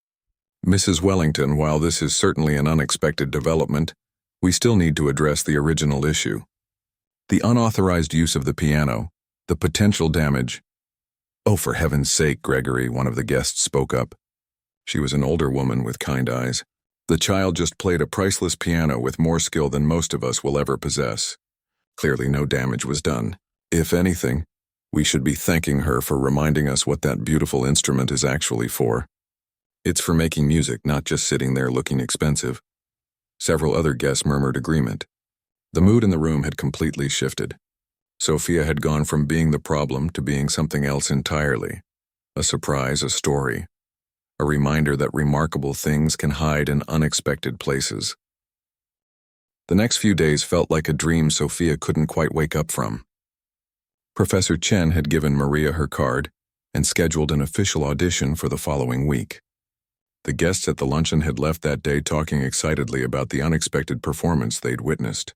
Mrs. Wellington, while this is certainly an unexpected development, we still need to address the original issue. The unauthorized use of the piano, the potential damage. Oh, for heaven's sake, Gregory, one of the guests spoke up. She was an older woman with kind eyes. The child just played a priceless piano with more skill than most of us will ever possess. Clearly no damage was done. If anything, we should be thanking her for reminding us what that beautiful instrument is actually for. It's for making music, not just sitting there looking expensive. Several other guests murmured agreement. The mood in the room had completely shifted. Sophia had gone from being the problem to being something else entirely. A surprise, a story. A reminder that remarkable things can hide in unexpected places. The next few days felt like a dream Sophia couldn't quite wake up from. Professor Chen had given Maria her card and scheduled an official audition for the following week. The guests at the luncheon had left that day talking excitedly about the unexpected performance they'd witnessed.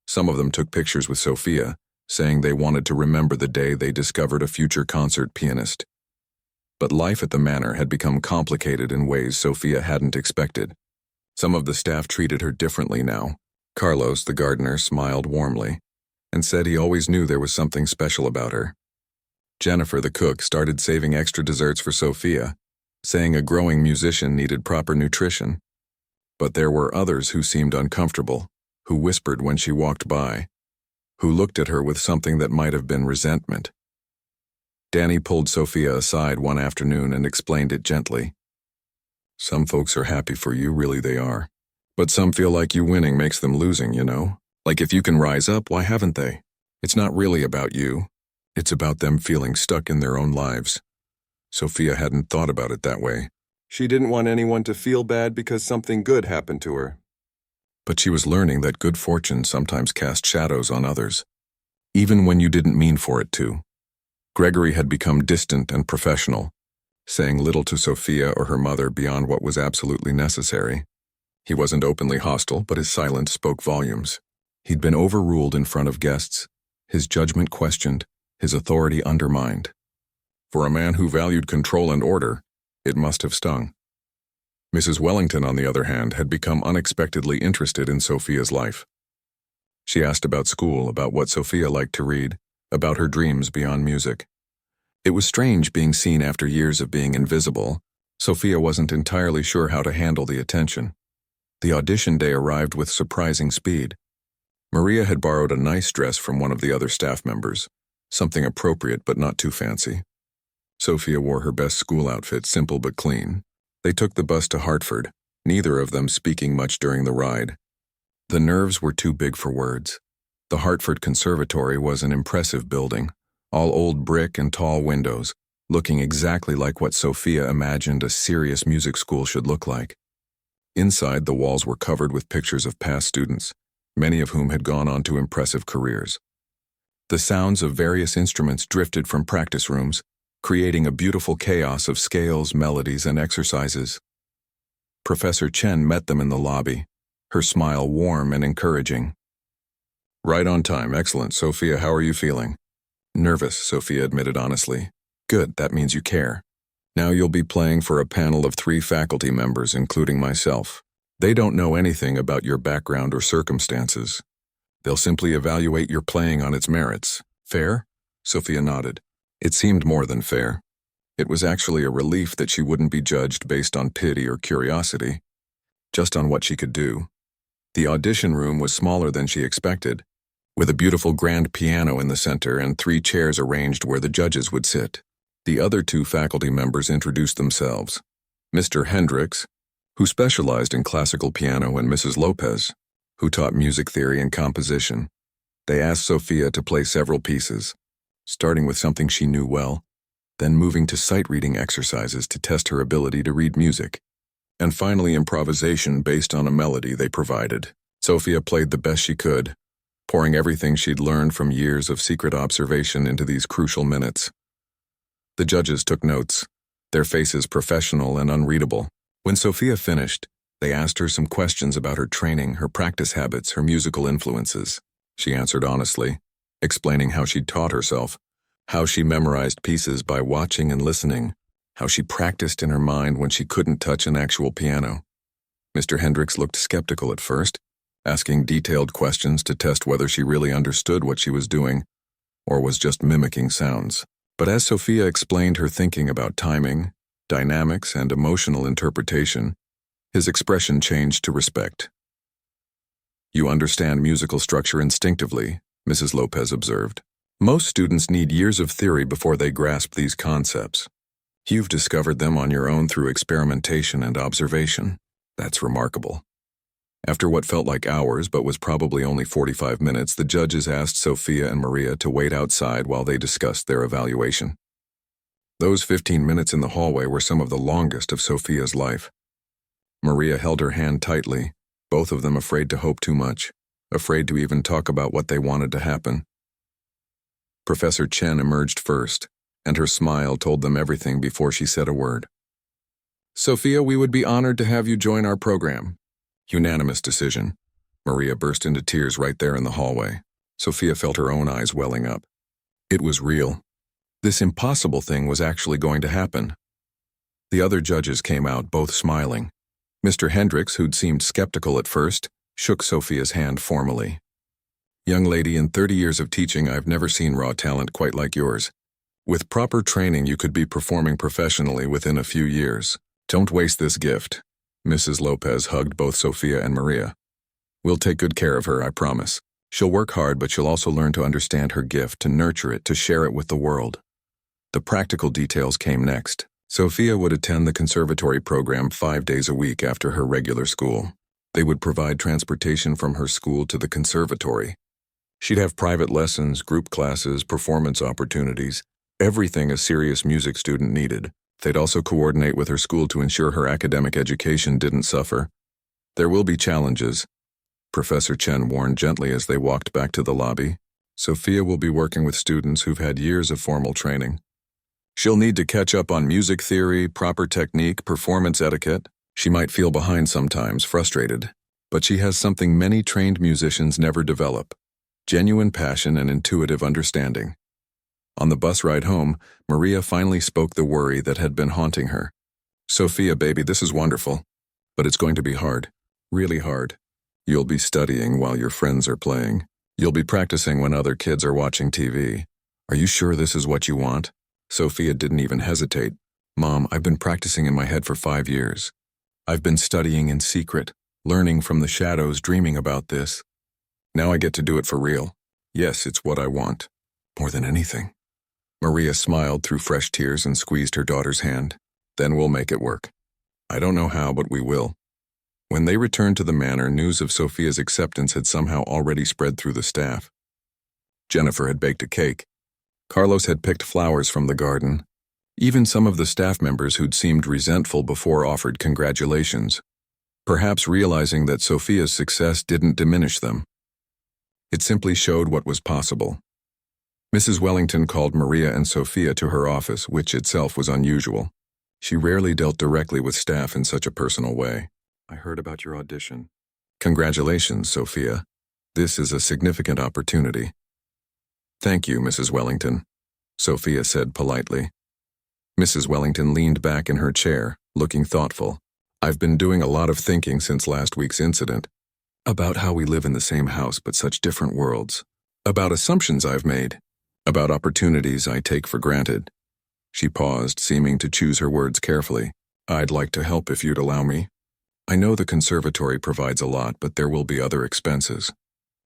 Some of them took pictures with Sophia, saying they wanted to remember the day they discovered a future concert pianist. But life at the manor had become complicated in ways Sophia hadn't expected. Some of the staff treated her differently now. Carlos, the gardener, smiled warmly and said he always knew there was something special about her. Jennifer, the cook, started saving extra desserts for Sophia, saying a growing musician needed proper nutrition. But there were others who seemed uncomfortable, who whispered when she walked by, who looked at her with something that might have been resentment. Danny pulled Sophia aside one afternoon and explained it gently. Some folks are happy for you, really they are. But some feel like you winning makes them losing, you know? Like if you can rise up, why haven't they? It's not really about you. It's about them feeling stuck in their own lives. Sophia hadn't thought about it that way. She didn't want anyone to feel bad because something good happened to her. But she was learning that good fortune sometimes cast shadows on others, even when you didn't mean for it to. Gregory had become distant and professional, saying little to Sophia or her mother beyond what was absolutely necessary. He wasn't openly hostile, but his silence spoke volumes. He'd been overruled in front of guests, his judgment questioned, his authority undermined. For a man who valued control and order, it must have stung. Mrs. Wellington, on the other hand, had become unexpectedly interested in Sophia's life. She asked about school, about what Sophia liked to read, about her dreams beyond music. It was strange being seen after years of being invisible. Sophia wasn't entirely sure how to handle the attention. The audition day arrived with surprising speed. Maria had borrowed a nice dress from one of the other staff members, something appropriate but not too fancy. Sophia wore her best school outfit, simple but clean. They took the bus to Hartford, neither of them speaking much during the ride. The nerves were too big for words. The Hartford Conservatory was an impressive building, all old brick and tall windows, looking exactly like what Sophia imagined a serious music school should look like. Inside, the walls were covered with pictures of past students, many of whom had gone on to impressive careers. The sounds of various instruments drifted from practice rooms, creating a beautiful chaos of scales, melodies, and exercises. Professor Chen met them in the lobby, her smile warm and encouraging. Right on time, excellent. Sophia, how are you feeling? Nervous, Sophia admitted honestly. Good, that means you care. Now you'll be playing for a panel of 3 faculty members, including myself. They don't know anything about your background or circumstances. They'll simply evaluate your playing on its merits. Fair? Sophia nodded. It seemed more than fair. It was actually a relief that she wouldn't be judged based on pity or curiosity, just on what she could do. The audition room was smaller than she expected, with a beautiful grand piano in the center and 3 chairs arranged where the judges would sit. The other 2 faculty members introduced themselves. Mr. Hendricks, who specialized in classical piano, and Mrs. Lopez, who taught music theory and composition. They asked Sophia to play several pieces, starting with something she knew well, then moving to sight-reading exercises to test her ability to read music, and finally improvisation based on a melody they provided. Sophia played the best she could, pouring everything she'd learned from years of secret observation into these crucial minutes. The judges took notes, their faces professional and unreadable. When Sophia finished, they asked her some questions about her training, her practice habits, her musical influences. She answered honestly, explaining how she'd taught herself, how she memorized pieces by watching and listening, how she practiced in her mind when she couldn't touch an actual piano. Mr. Hendricks looked skeptical at first, asking detailed questions to test whether she really understood what she was doing or was just mimicking sounds. But as Sophia explained her thinking about timing, dynamics, and emotional interpretation, his expression changed to respect. You understand musical structure instinctively, Mrs. Lopez observed. Most students need years of theory before they grasp these concepts. You've discovered them on your own through experimentation and observation. That's remarkable. After what felt like hours but was probably only 45 minutes, the judges asked Sophia and Maria to wait outside while they discussed their evaluation. Those 15 minutes in the hallway were some of the longest of Sophia's life. Maria held her hand tightly, both of them afraid to hope too much, afraid to even talk about what they wanted to happen. Professor Chen emerged first, and her smile told them everything before she said a word. Sophia, we would be honored to have you join our program. Unanimous decision. Maria burst into tears right there in the hallway. Sophia felt her own eyes welling up. It was real. This impossible thing was actually going to happen. The other judges came out, both smiling. Mr. Hendricks, who'd seemed skeptical at first, shook Sophia's hand formally. Young lady, in 30 years of teaching, I've never seen raw talent quite like yours. With proper training, you could be performing professionally within a few years. Don't waste this gift. Mrs. Lopez hugged both Sophia and Maria. We'll take good care of her, I promise. She'll work hard, but she'll also learn to understand her gift, to nurture it, to share it with the world. The practical details came next. Sophia would attend the conservatory program 5 days a week after her regular school. They would provide transportation from her school to the conservatory. She'd have private lessons, group classes, performance opportunities, everything a serious music student needed. They'd also coordinate with her school to ensure her academic education didn't suffer. There will be challenges, Professor Chen warned gently as they walked back to the lobby. Sophia will be working with students who've had years of formal training. She'll need to catch up on music theory, proper technique, performance etiquette. She might feel behind sometimes, frustrated. But she has something many trained musicians never develop: genuine passion and intuitive understanding. On the bus ride home, Maria finally spoke the worry that had been haunting her. Sophia, baby, this is wonderful. But it's going to be hard. Really hard. You'll be studying while your friends are playing. You'll be practicing when other kids are watching TV. Are you sure this is what you want? Sophia didn't even hesitate. Mom, I've been practicing in my head for 5 years. I've been studying in secret, learning from the shadows, dreaming about this. Now I get to do it for real. Yes, it's what I want. More than anything. Maria smiled through fresh tears and squeezed her daughter's hand. Then we'll make it work. I don't know how, but we will. When they returned to the manor, news of Sophia's acceptance had somehow already spread through the staff. Jennifer had baked a cake. Carlos had picked flowers from the garden. Even some of the staff members who'd seemed resentful before offered congratulations, perhaps realizing that Sophia's success didn't diminish them. It simply showed what was possible. Mrs. Wellington called Maria and Sophia to her office, which itself was unusual. She rarely dealt directly with staff in such a personal way. I heard about your audition. Congratulations, Sophia. This is a significant opportunity. Thank you, Mrs. Wellington, Sophia said politely. Mrs. Wellington leaned back in her chair, looking thoughtful. I've been doing a lot of thinking since last week's incident. About how we live in the same house but such different worlds. About assumptions I've made. About opportunities I take for granted. She paused, seeming to choose her words carefully. I'd like to help if you'd allow me. I know the conservatory provides a lot, but there will be other expenses.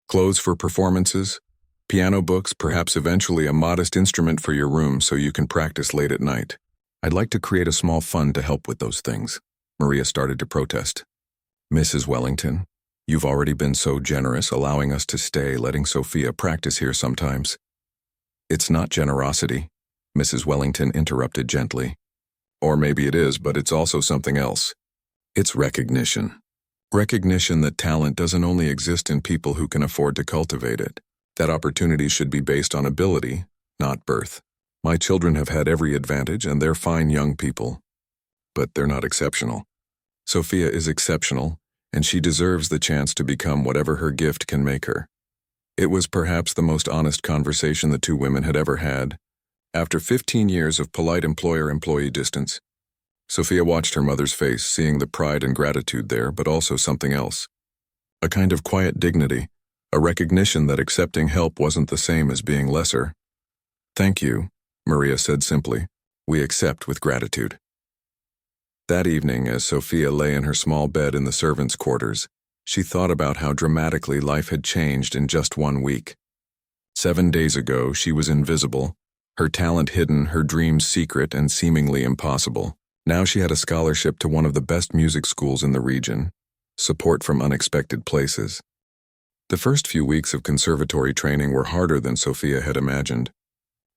Clothes for performances, piano books, perhaps eventually a modest instrument for your room so you can practice late at night. I'd like to create a small fund to help with those things. Maria started to protest. Mrs. Wellington, you've already been so generous, allowing us to stay, letting Sophia practice here sometimes. It's not generosity, Mrs. Wellington interrupted gently. Or maybe it is, but it's also something else. It's recognition. Recognition that talent doesn't only exist in people who can afford to cultivate it. That opportunity should be based on ability, not birth. My children have had every advantage, and they're fine young people. But they're not exceptional. Sophia is exceptional, and she deserves the chance to become whatever her gift can make her. It was perhaps the most honest conversation the two women had ever had. After 15 years of polite employer-employee distance, Sophia watched her mother's face, seeing the pride and gratitude there, but also something else. A kind of quiet dignity, a recognition that accepting help wasn't the same as being lesser. Thank you, Maria said simply. We accept with gratitude. That evening, as Sophia lay in her small bed in the servants' quarters, she thought about how dramatically life had changed in just 1 week. 7 days ago, she was invisible, her talent hidden, her dreams secret and seemingly impossible. Now she had a scholarship to one of the best music schools in the region, support from unexpected places. The first few weeks of conservatory training were harder than Sophia had imagined.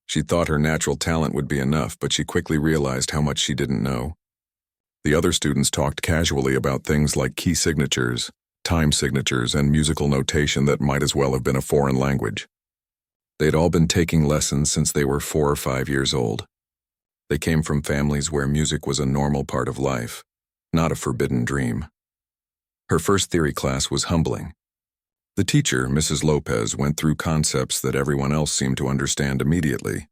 She thought her natural talent would be enough, but she quickly realized how much she didn't know. The other students talked casually about things like key signatures, time signatures, and musical notation that might as well have been a foreign language. They'd all been taking lessons since they were 4 or 5 years old. They came from families where music was a normal part of life, not a forbidden dream. Her first theory class was humbling. The teacher, Mrs. Lopez, went through concepts that everyone else seemed to understand immediately.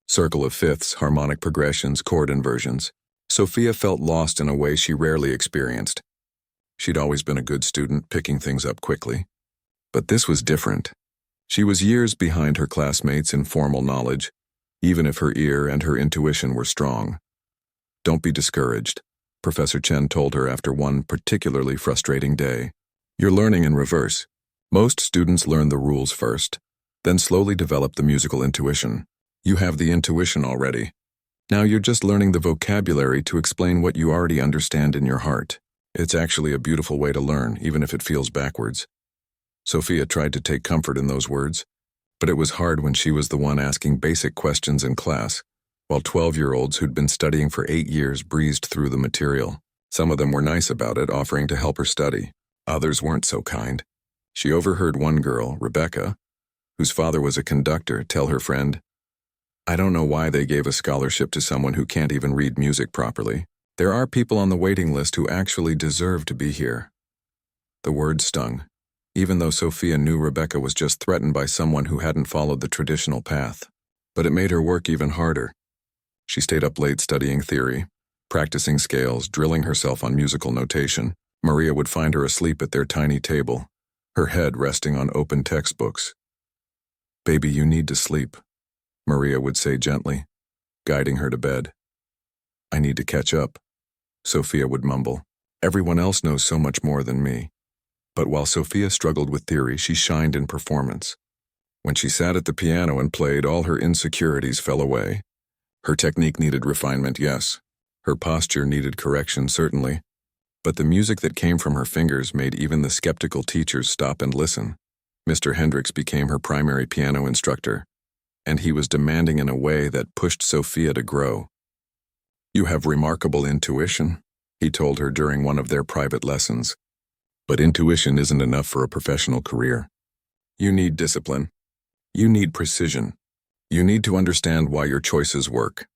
Circle of fifths, harmonic progressions, chord inversions. Sophia felt lost in a way she rarely experienced. She'd always been a good student, picking things up quickly. But this was different. She was years behind her classmates in formal knowledge, even if her ear and her intuition were strong. "Don't be discouraged," Professor Chen told her after one particularly frustrating day. "You're learning in reverse. Most students learn the rules first, then slowly develop the musical intuition. You have the intuition already. Now you're just learning the vocabulary to explain what you already understand in your heart. It's actually a beautiful way to learn, even if it feels backwards." Sophia tried to take comfort in those words, but it was hard when she was the one asking basic questions in class, while 12-year-olds who'd been studying for 8 years breezed through the material. Some of them were nice about it, offering to help her study. Others weren't so kind. She overheard one girl, Rebecca, whose father was a conductor, tell her friend, "I don't know why they gave a scholarship to someone who can't even read music properly. There are people on the waiting list who actually deserve to be here." The word stung, even though Sophia knew Rebecca was just threatened by someone who hadn't followed the traditional path. But it made her work even harder. She stayed up late studying theory, practicing scales, drilling herself on musical notation. Maria would find her asleep at their tiny table, her head resting on open textbooks. "Baby, you need to sleep," Maria would say gently, guiding her to bed. "I need to catch up," Sophia would mumble. "Everyone else knows so much more than me." But while Sophia struggled with theory, she shined in performance. When she sat at the piano and played, all her insecurities fell away. Her technique needed refinement, yes. Her posture needed correction, certainly. But the music that came from her fingers made even the skeptical teachers stop and listen. Mr. Hendricks became her primary piano instructor, and he was demanding in a way that pushed Sophia to grow. "You have remarkable intuition," he told her during one of their private lessons. "But intuition isn't enough for a professional career. You need discipline. You need precision. You need to understand why your choices work.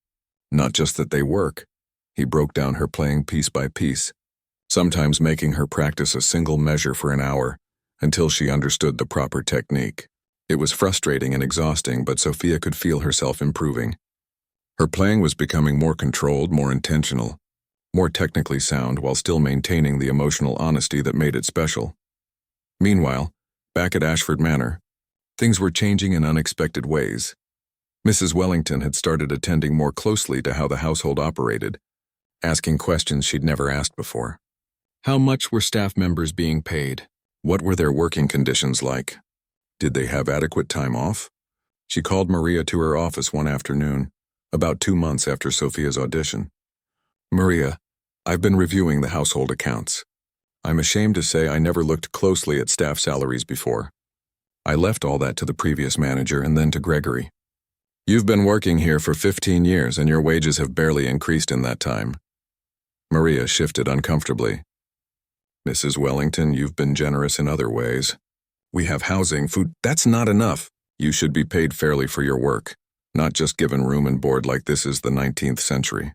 Not just that they work." He broke down her playing piece by piece, sometimes making her practice a single measure for an hour until she understood the proper technique. It was frustrating and exhausting, but Sophia could feel herself improving. Her playing was becoming more controlled, more intentional, more technically sound, while still maintaining the emotional honesty that made it special. Meanwhile, back at Ashford Manor, things were changing in unexpected ways. Mrs. Wellington had started attending more closely to how the household operated, asking questions she'd never asked before. How much were staff members being paid? What were their working conditions like? Did they have adequate time off? She called Maria to her office one afternoon, about 2 months after Sophia's audition. "Maria, I've been reviewing the household accounts. I'm ashamed to say I never looked closely at staff salaries before. I left all that to the previous manager and then to Gregory. You've been working here for 15 years and your wages have barely increased in that time." Maria shifted uncomfortably. "Mrs. Wellington, you've been generous in other ways. We have housing, food. That's not enough. You should be paid fairly for your work, not just given room and board like this is the 19th century.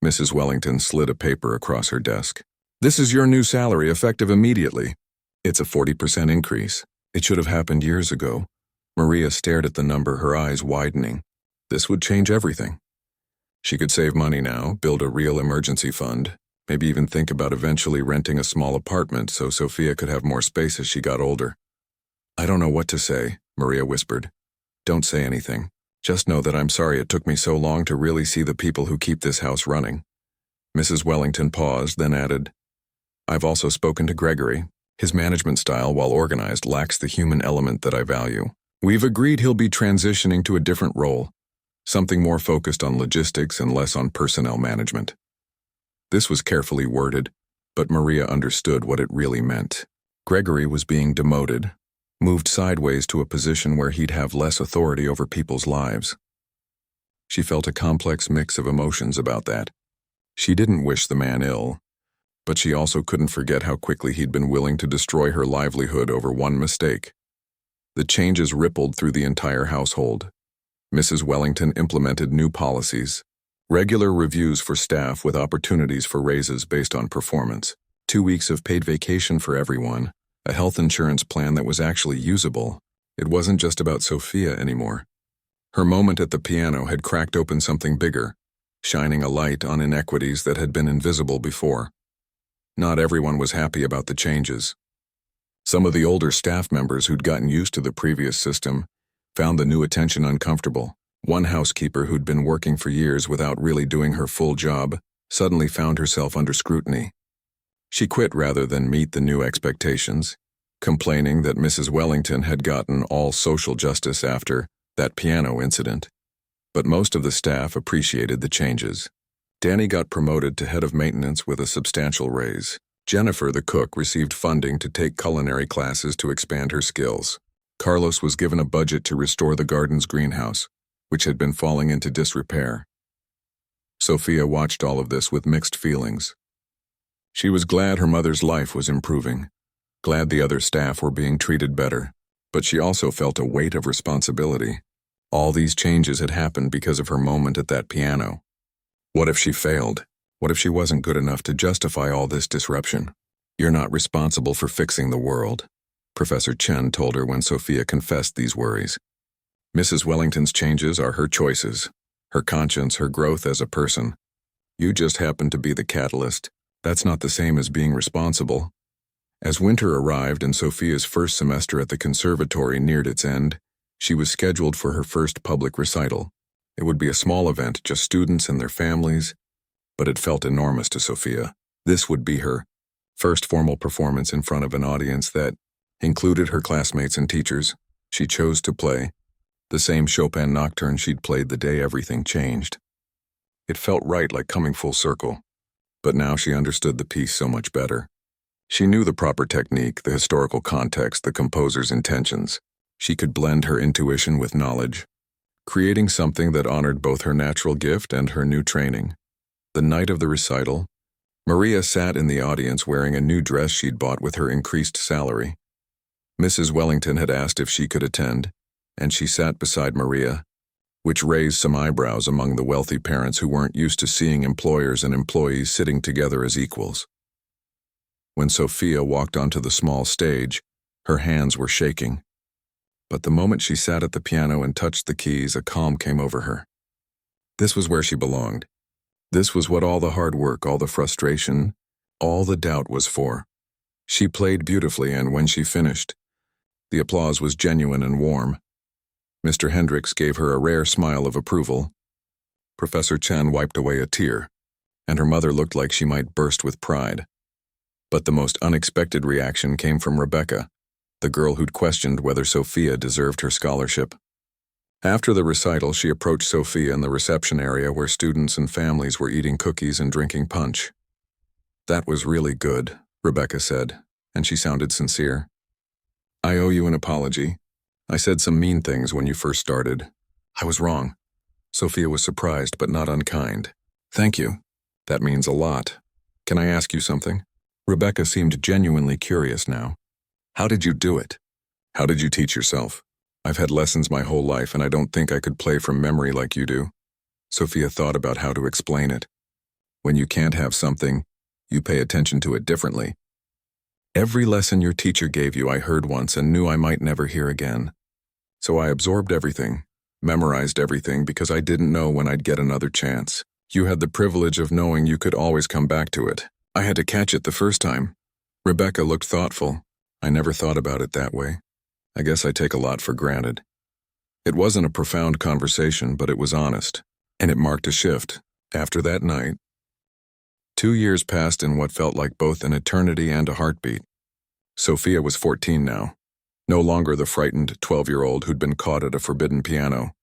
Mrs. Wellington slid a paper across her desk. "This is your new salary, effective immediately. It's a 40% increase. It should have happened years ago." Maria stared at the number, her eyes widening. This would change everything. She could save money now, build a real emergency fund, maybe even think about eventually renting a small apartment so Sophia could have more space as she got older. "I don't know what to say," Maria whispered. "Don't say anything. Just know that I'm sorry it took me so long to really see the people who keep this house running." Mrs. Wellington paused, then added, "I've also spoken to Gregory. His management style, while organized, lacks the human element that I value. We've agreed he'll be transitioning to a different role, something more focused on logistics and less on personnel management." This was carefully worded, but Maria understood what it really meant. Gregory was being demoted, moved sideways to a position where he'd have less authority over people's lives. She felt a complex mix of emotions about that. She didn't wish the man ill, but she also couldn't forget how quickly he'd been willing to destroy her livelihood over one mistake. The changes rippled through the entire household. Mrs. Wellington implemented new policies, regular reviews for staff with opportunities for raises based on performance, 2 weeks of paid vacation for everyone, a health insurance plan that was actually usable. It wasn't just about Sophia anymore. Her moment at the piano had cracked open something bigger, shining a light on inequities that had been invisible before. Not everyone was happy about the changes. Some of the older staff members who'd gotten used to the previous system found the new attention uncomfortable. One housekeeper who'd been working for years without really doing her full job suddenly found herself under scrutiny. She quit rather than meet the new expectations, complaining that Mrs. Wellington had gotten all social justice after that piano incident. But most of the staff appreciated the changes. Danny got promoted to head of maintenance with a substantial raise. Jennifer, the cook, received funding to take culinary classes to expand her skills. Carlos was given a budget to restore the garden's greenhouse, which had been falling into disrepair. Sophia watched all of this with mixed feelings. She was glad her mother's life was improving, glad the other staff were being treated better, but she also felt a weight of responsibility. All these changes had happened because of her moment at that piano. What if she failed? What if she wasn't good enough to justify all this disruption? "You're not responsible for fixing the world," Professor Chen told her when Sophia confessed these worries. "Mrs. Wellington's changes are her choices, her conscience, her growth as a person. You just happen to be the catalyst. That's not the same as being responsible." As winter arrived and Sophia's first semester at the conservatory neared its end, she was scheduled for her first public recital. It would be a small event, just students and their families, but it felt enormous to Sophia. This would be her first formal performance in front of an audience that included her classmates and teachers. She chose to play the same Chopin nocturne she'd played the day everything changed. It felt right, like coming full circle. But now she understood the piece so much better. She knew the proper technique, the historical context, the composer's intentions. She could blend her intuition with knowledge, creating something that honored both her natural gift and her new training. The night of the recital, Maria sat in the audience wearing a new dress she'd bought with her increased salary. Mrs. Wellington had asked if she could attend, and she sat beside Maria, which raised some eyebrows among the wealthy parents who weren't used to seeing employers and employees sitting together as equals. When Sophia walked onto the small stage, her hands were shaking. But the moment she sat at the piano and touched the keys, a calm came over her. This was where she belonged. This was what all the hard work, all the frustration, all the doubt was for. She played beautifully, and when she finished, the applause was genuine and warm. Mr. Hendricks gave her a rare smile of approval. Professor Chen wiped away a tear, and her mother looked like she might burst with pride. But the most unexpected reaction came from Rebecca, the girl who'd questioned whether Sophia deserved her scholarship. After the recital, she approached Sophia in the reception area where students and families were eating cookies and drinking punch. "That was really good," Rebecca said, and she sounded sincere. "I owe you an apology. I said some mean things when you first started. I was wrong." Sophia was surprised but not unkind. "Thank you. That means a lot. Can I ask you something?" Rebecca seemed genuinely curious now. "How did you do it? How did you teach yourself? I've had lessons my whole life, and I don't think I could play from memory like you do." Sophia thought about how to explain it. When you can't have something, you pay attention to it differently. "Every lesson your teacher gave you I heard once and knew I might never hear again. So I absorbed everything, memorized everything, because I didn't know when I'd get another chance. You had the privilege of knowing you could always come back to it. I had to catch it the first time." Rebecca looked thoughtful. "I never thought about it that way. I guess I take a lot for granted." It wasn't a profound conversation, but it was honest, and it marked a shift. After that night, 2 years passed in what felt like both an eternity and a heartbeat. Sophia was 14 now, no longer the frightened 12-year-old who'd been caught at a forbidden piano.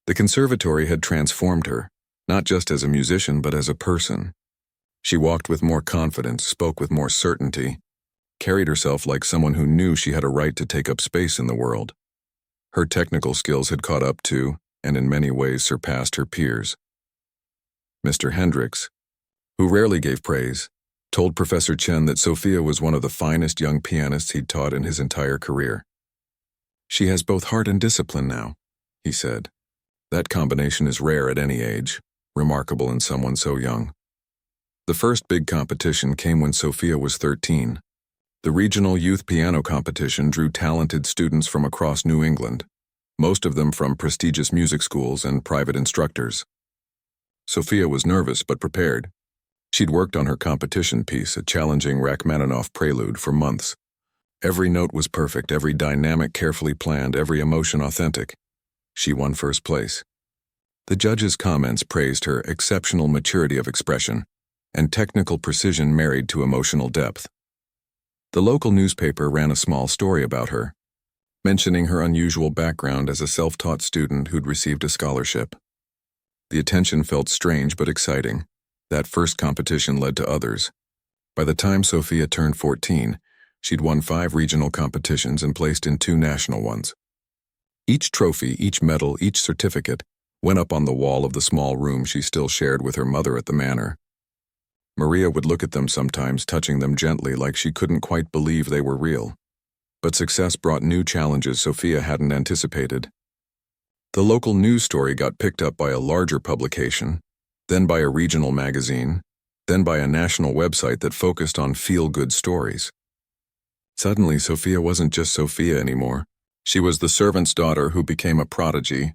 The conservatory had transformed her, not just as a musician but as a person. She walked with more confidence, spoke with more certainty, carried herself like someone who knew she had a right to take up space in the world. Her technical skills had caught up to, and in many ways surpassed, her peers. Mr. Hendricks, who rarely gave praise, told Professor Chen that Sophia was one of the finest young pianists he'd taught in his entire career. "She has both heart and discipline now," he said. "That combination is rare at any age, remarkable in someone so young." The first big competition came when Sophia was 13. The regional youth piano competition drew talented students from across New England, most of them from prestigious music schools and private instructors. Sophia was nervous but prepared. She'd worked on her competition piece, a challenging Rachmaninoff prelude, for months. Every note was perfect, every dynamic carefully planned, every emotion authentic. She won first place. The judge's comments praised her exceptional maturity of expression and technical precision married to emotional depth. The local newspaper ran a small story about her, mentioning her unusual background as a self-taught student who'd received a scholarship. The attention felt strange but exciting. That first competition led to others. By the time Sophia turned 14, she'd won 5 regional competitions and placed in 2 national ones. Each trophy, each medal, each certificate went up on the wall of the small room she still shared with her mother at the manor. Maria would look at them sometimes, touching them gently like she couldn't quite believe they were real. But success brought new challenges Sophia hadn't anticipated. The local news story got picked up by a larger publication, then by a regional magazine, then by a national website that focused on feel-good stories. Suddenly, Sophia wasn't just Sophia anymore. She was the servant's daughter who became a prodigy,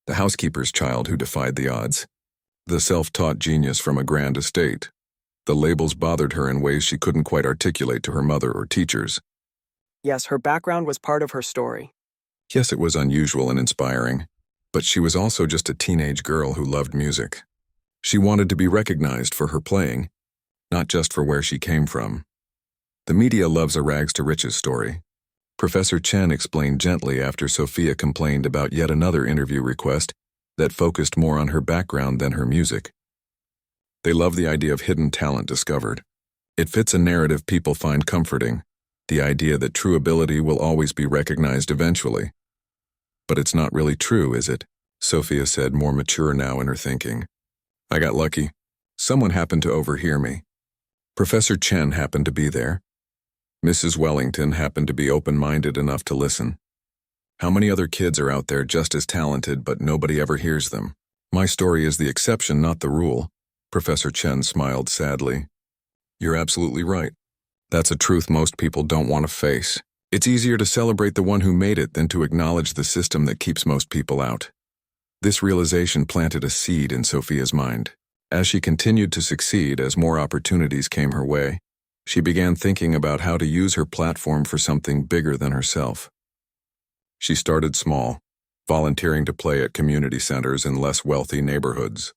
the housekeeper's child who defied the odds, the self-taught genius from a grand estate. The labels bothered her in ways she couldn't quite articulate to her mother or teachers. Yes, her background was part of her story. Yes, it was unusual and inspiring, but she was also just a teenage girl who loved music. She wanted to be recognized for her playing, not just for where she came from. The media loves a rags-to-riches story. Professor Chen explained gently after Sophia complained about yet another interview request that focused more on her background than her music. They love the idea of hidden talent discovered. It fits a narrative people find comforting, the idea that true ability will always be recognized eventually. But it's not really true, is it? Sophia said, more mature now in her thinking. I got lucky. Someone happened to overhear me. Professor Chen happened to be there. Mrs. Wellington happened to be open-minded enough to listen. How many other kids are out there just as talented, but nobody ever hears them? My story is the exception, not the rule. Professor Chen smiled sadly. You're absolutely right. That's a truth most people don't want to face. It's easier to celebrate the one who made it than to acknowledge the system that keeps most people out. This realization planted a seed in Sophia's mind. As she continued to succeed, as more opportunities came her way, she began thinking about how to use her platform for something bigger than herself. She started small, volunteering to play at community centers in less wealthy neighborhoods.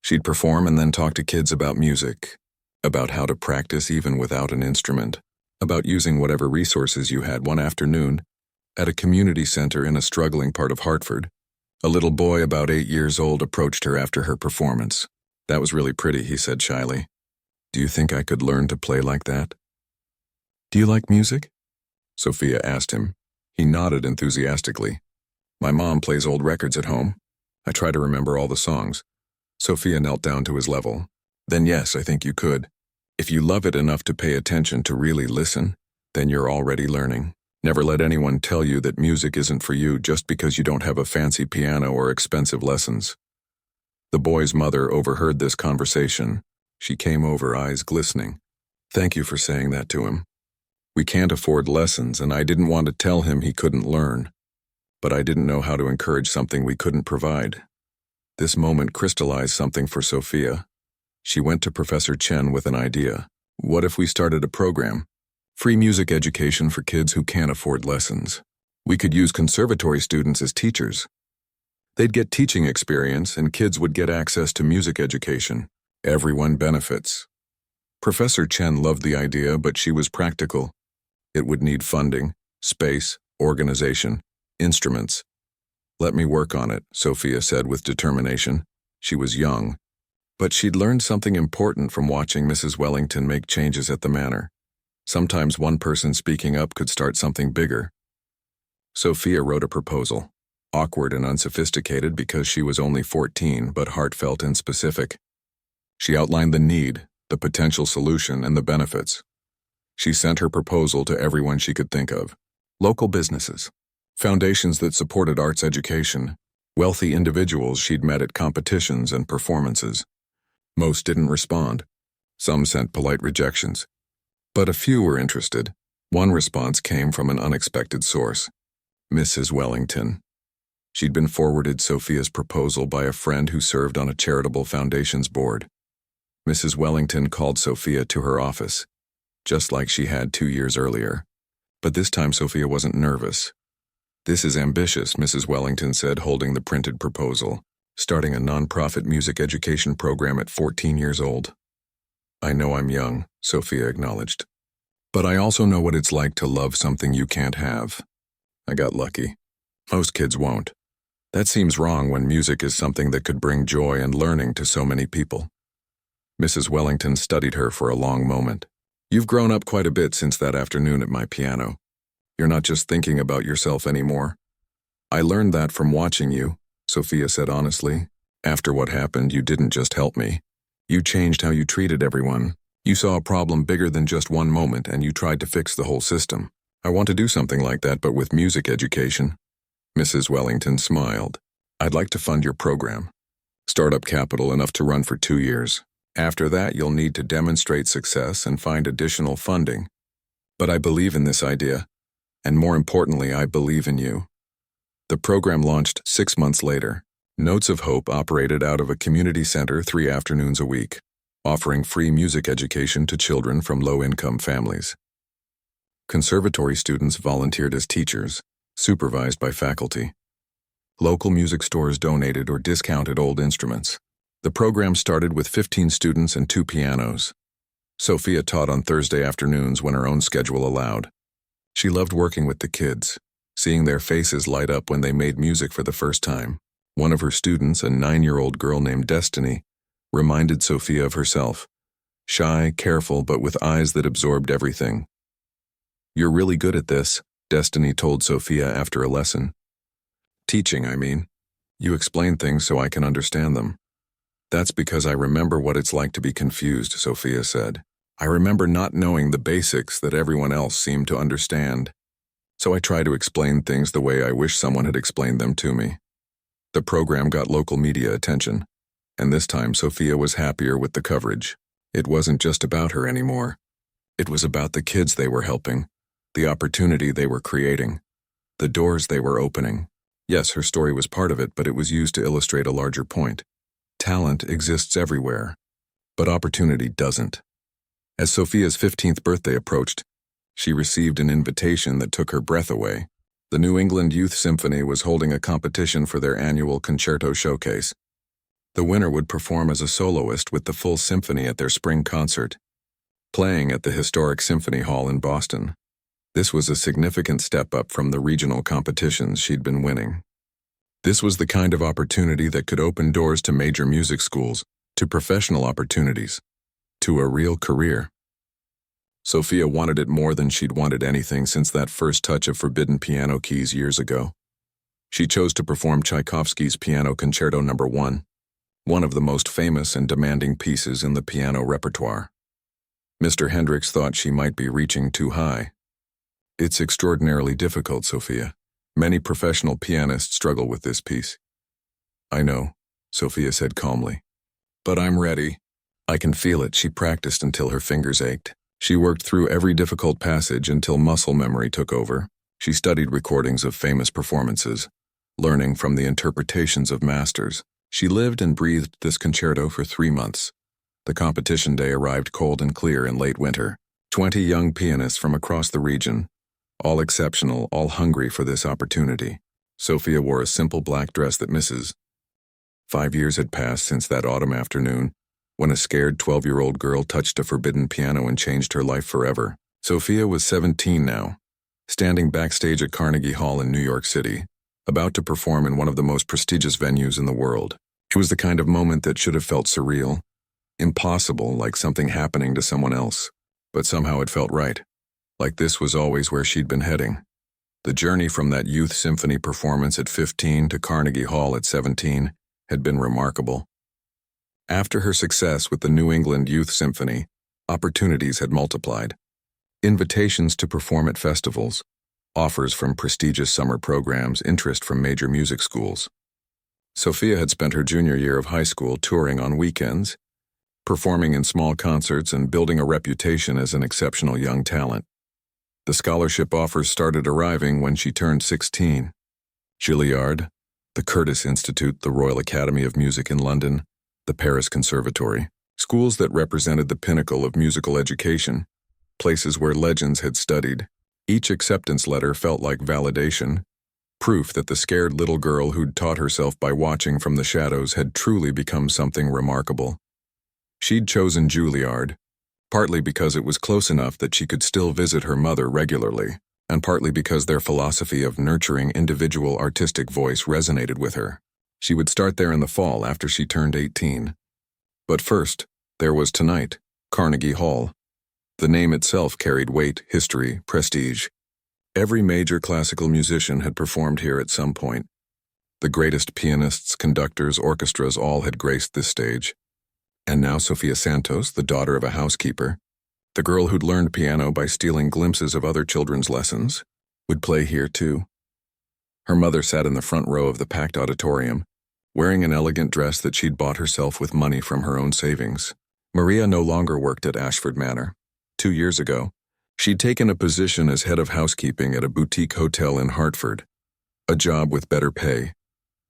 She'd perform and then talk to kids about music, about how to practice even without an instrument, about using whatever resources you had. One afternoon, at a community center in a struggling part of Hartford, a little boy about 8 years old approached her after her performance. That was really pretty, he said shyly. Do you think I could learn to play like that? Do you like music? Sophia asked him. He nodded enthusiastically. My mom plays old records at home. I try to remember all the songs. Sophia knelt down to his level. Then yes, I think you could. If you love it enough to pay attention, to really listen, then you're already learning. Never let anyone tell you that music isn't for you just because you don't have a fancy piano or expensive lessons. The boy's mother overheard this conversation. She came over, eyes glistening. Thank you for saying that to him. We can't afford lessons, and I didn't want to tell him he couldn't learn. But I didn't know how to encourage something we couldn't provide. This moment crystallized something for Sophia. She went to Professor Chen with an idea. What if we started a program? Free music education for kids who can't afford lessons. We could use conservatory students as teachers. They'd get teaching experience, and kids would get access to music education. Everyone benefits. Professor Chen loved the idea, but she was practical. It would need funding, space, organization, instruments. Let me work on it, Sophia said with determination. She was young, but she'd learned something important from watching Mrs. Wellington make changes at the manor. Sometimes one person speaking up could start something bigger. Sophia wrote a proposal, awkward and unsophisticated because she was only 14, but heartfelt and specific. She outlined the need, the potential solution, and the benefits. She sent her proposal to everyone she could think of. Local businesses, foundations that supported arts education, wealthy individuals she'd met at competitions and performances. Most didn't respond. Some sent polite rejections. But a few were interested. One response came from an unexpected source. Mrs. Wellington. She'd been forwarded Sophia's proposal by a friend who served on a charitable foundation's board. Mrs. Wellington called Sophia to her office, just like she had 2 years earlier. But this time Sophia wasn't nervous. This is ambitious, Mrs. Wellington said, holding the printed proposal. starting a nonprofit music education program at 14 years old. I know I'm young, Sophia acknowledged. But I also know what it's like to love something you can't have. I got lucky. Most kids won't. That seems wrong when music is something that could bring joy and learning to so many people. Mrs. Wellington studied her for a long moment. You've grown up quite a bit since that afternoon at my piano. You're not just thinking about yourself anymore. I learned that from watching you, Sophia said honestly. After what happened, you didn't just help me. You changed how you treated everyone. You saw a problem bigger than just one moment and you tried to fix the whole system. I want to do something like that, but with music education. Mrs. Wellington smiled. I'd like to fund your program. Startup capital enough to run for 2 years. After that, you'll need to demonstrate success and find additional funding. But I believe in this idea. And more importantly, I believe in you. The program launched 6 months later. Notes of Hope operated out of a community center 3 afternoons a week, offering free music education to children from low-income families. Conservatory students volunteered as teachers, supervised by faculty. Local music stores donated or discounted old instruments. The program started with 15 students and 2 pianos. Sophia taught on Thursday afternoons when her own schedule allowed. She loved working with the kids, seeing their faces light up when they made music for the first time. One of her students, a 9-year-old girl named Destiny, reminded Sophia of herself. Shy, careful, but with eyes that absorbed everything. You're really good at this, Destiny told Sophia after a lesson. Teaching, I mean. You explain things so I can understand them. That's because I remember what it's like to be confused, Sophia said. I remember not knowing the basics that everyone else seemed to understand. So I try to explain things the way I wish someone had explained them to me. The program got local media attention, and this time Sophia was happier with the coverage. It wasn't just about her anymore. It was about the kids they were helping, the opportunity they were creating, the doors they were opening. Yes, her story was part of it, but it was used to illustrate a larger point. Talent exists everywhere, but opportunity doesn't. As Sophia's 15th birthday approached, she received an invitation that took her breath away. The New England Youth Symphony was holding a competition for their annual concerto showcase. The winner would perform as a soloist with the full symphony at their spring concert, playing at the historic Symphony Hall in Boston. This was a significant step up from the regional competitions she'd been winning. This was the kind of opportunity that could open doors to major music schools, to professional opportunities, to a real career. Sophia wanted it more than she'd wanted anything since that first touch of forbidden piano keys years ago. She chose to perform Tchaikovsky's Piano Concerto No. 1, one of the most famous and demanding pieces in the piano repertoire. Mr. Hendricks thought she might be reaching too high. It's extraordinarily difficult, Sophia. Many professional pianists struggle with this piece. I know, Sophia said calmly. But I'm ready. I can feel it. She practiced until her fingers ached. She worked through every difficult passage until muscle memory took over. She studied recordings of famous performances, learning from the interpretations of masters. She lived and breathed this concerto for 3 months. The competition day arrived cold and clear in late winter. 20 young pianists from across the region, all exceptional, all hungry for this opportunity. Sophia wore a simple black dress that Mrs. 5 years had passed since that autumn afternoon, when a scared 12-year-old girl touched a forbidden piano and changed her life forever. Sophia was 17 now, standing backstage at Carnegie Hall in New York City, about to perform in one of the most prestigious venues in the world. It was the kind of moment that should have felt surreal, impossible, like something happening to someone else. But somehow it felt right, like this was always where she'd been heading. The journey from that youth symphony performance at 15 to Carnegie Hall at 17 had been remarkable. After her success with the New England Youth Symphony, opportunities had multiplied. Invitations to perform at festivals, offers from prestigious summer programs, interest from major music schools. Sophia had spent her junior year of high school touring on weekends, performing in small concerts and building a reputation as an exceptional young talent. The scholarship offers started arriving when she turned 16. Juilliard, the Curtis Institute, the Royal Academy of Music in London, the Paris Conservatory, schools that represented the pinnacle of musical education, places where legends had studied. Each acceptance letter felt like validation, Proof that the scared little girl who'd taught herself by watching from the shadows had truly become something remarkable. She'd chosen Juilliard, partly because it was close enough that she could still visit her mother regularly, and partly because their philosophy of nurturing individual artistic voice resonated with her. She would start there in the fall after she turned 18. But first, there was tonight, Carnegie Hall. The name itself carried weight, history, prestige. Every major classical musician had performed here at some point. The greatest pianists, conductors, orchestras all had graced this stage. And now Sofia Santos, the daughter of a housekeeper, the girl who'd learned piano by stealing glimpses of other children's lessons, would play here too. Her mother sat in the front row of the packed auditorium, wearing an elegant dress that she'd bought herself with money from her own savings. Maria no longer worked at Ashford Manor. 2 years ago, she'd taken a position as head of housekeeping at a boutique hotel in Hartford, a job with better pay,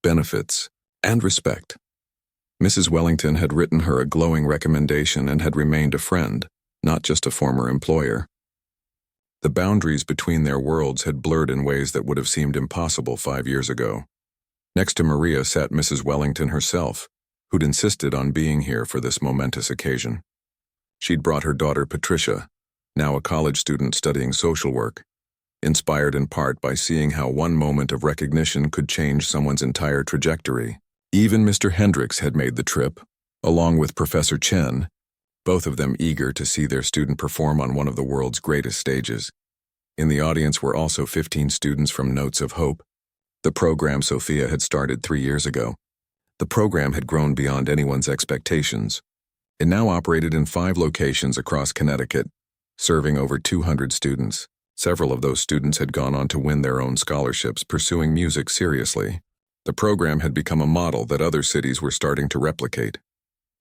benefits, and respect. Mrs. Wellington had written her a glowing recommendation and had remained a friend, not just a former employer. The boundaries between their worlds had blurred in ways that would have seemed impossible 5 years ago. Next to Maria sat Mrs. Wellington herself, who'd insisted on being here for this momentous occasion. She'd brought her daughter Patricia, now a college student studying social work, inspired in part by seeing how one moment of recognition could change someone's entire trajectory. Even Mr. Hendricks had made the trip, along with Professor Chen, both of them eager to see their student perform on one of the world's greatest stages. In the audience were also 15 students from Notes of Hope, the program Sofia had started 3 years ago. The program had grown beyond anyone's expectations. It now operated in 5 locations across Connecticut, serving over 200 students. Several of those students had gone on to win their own scholarships, pursuing music seriously. The program had become a model that other cities were starting to replicate.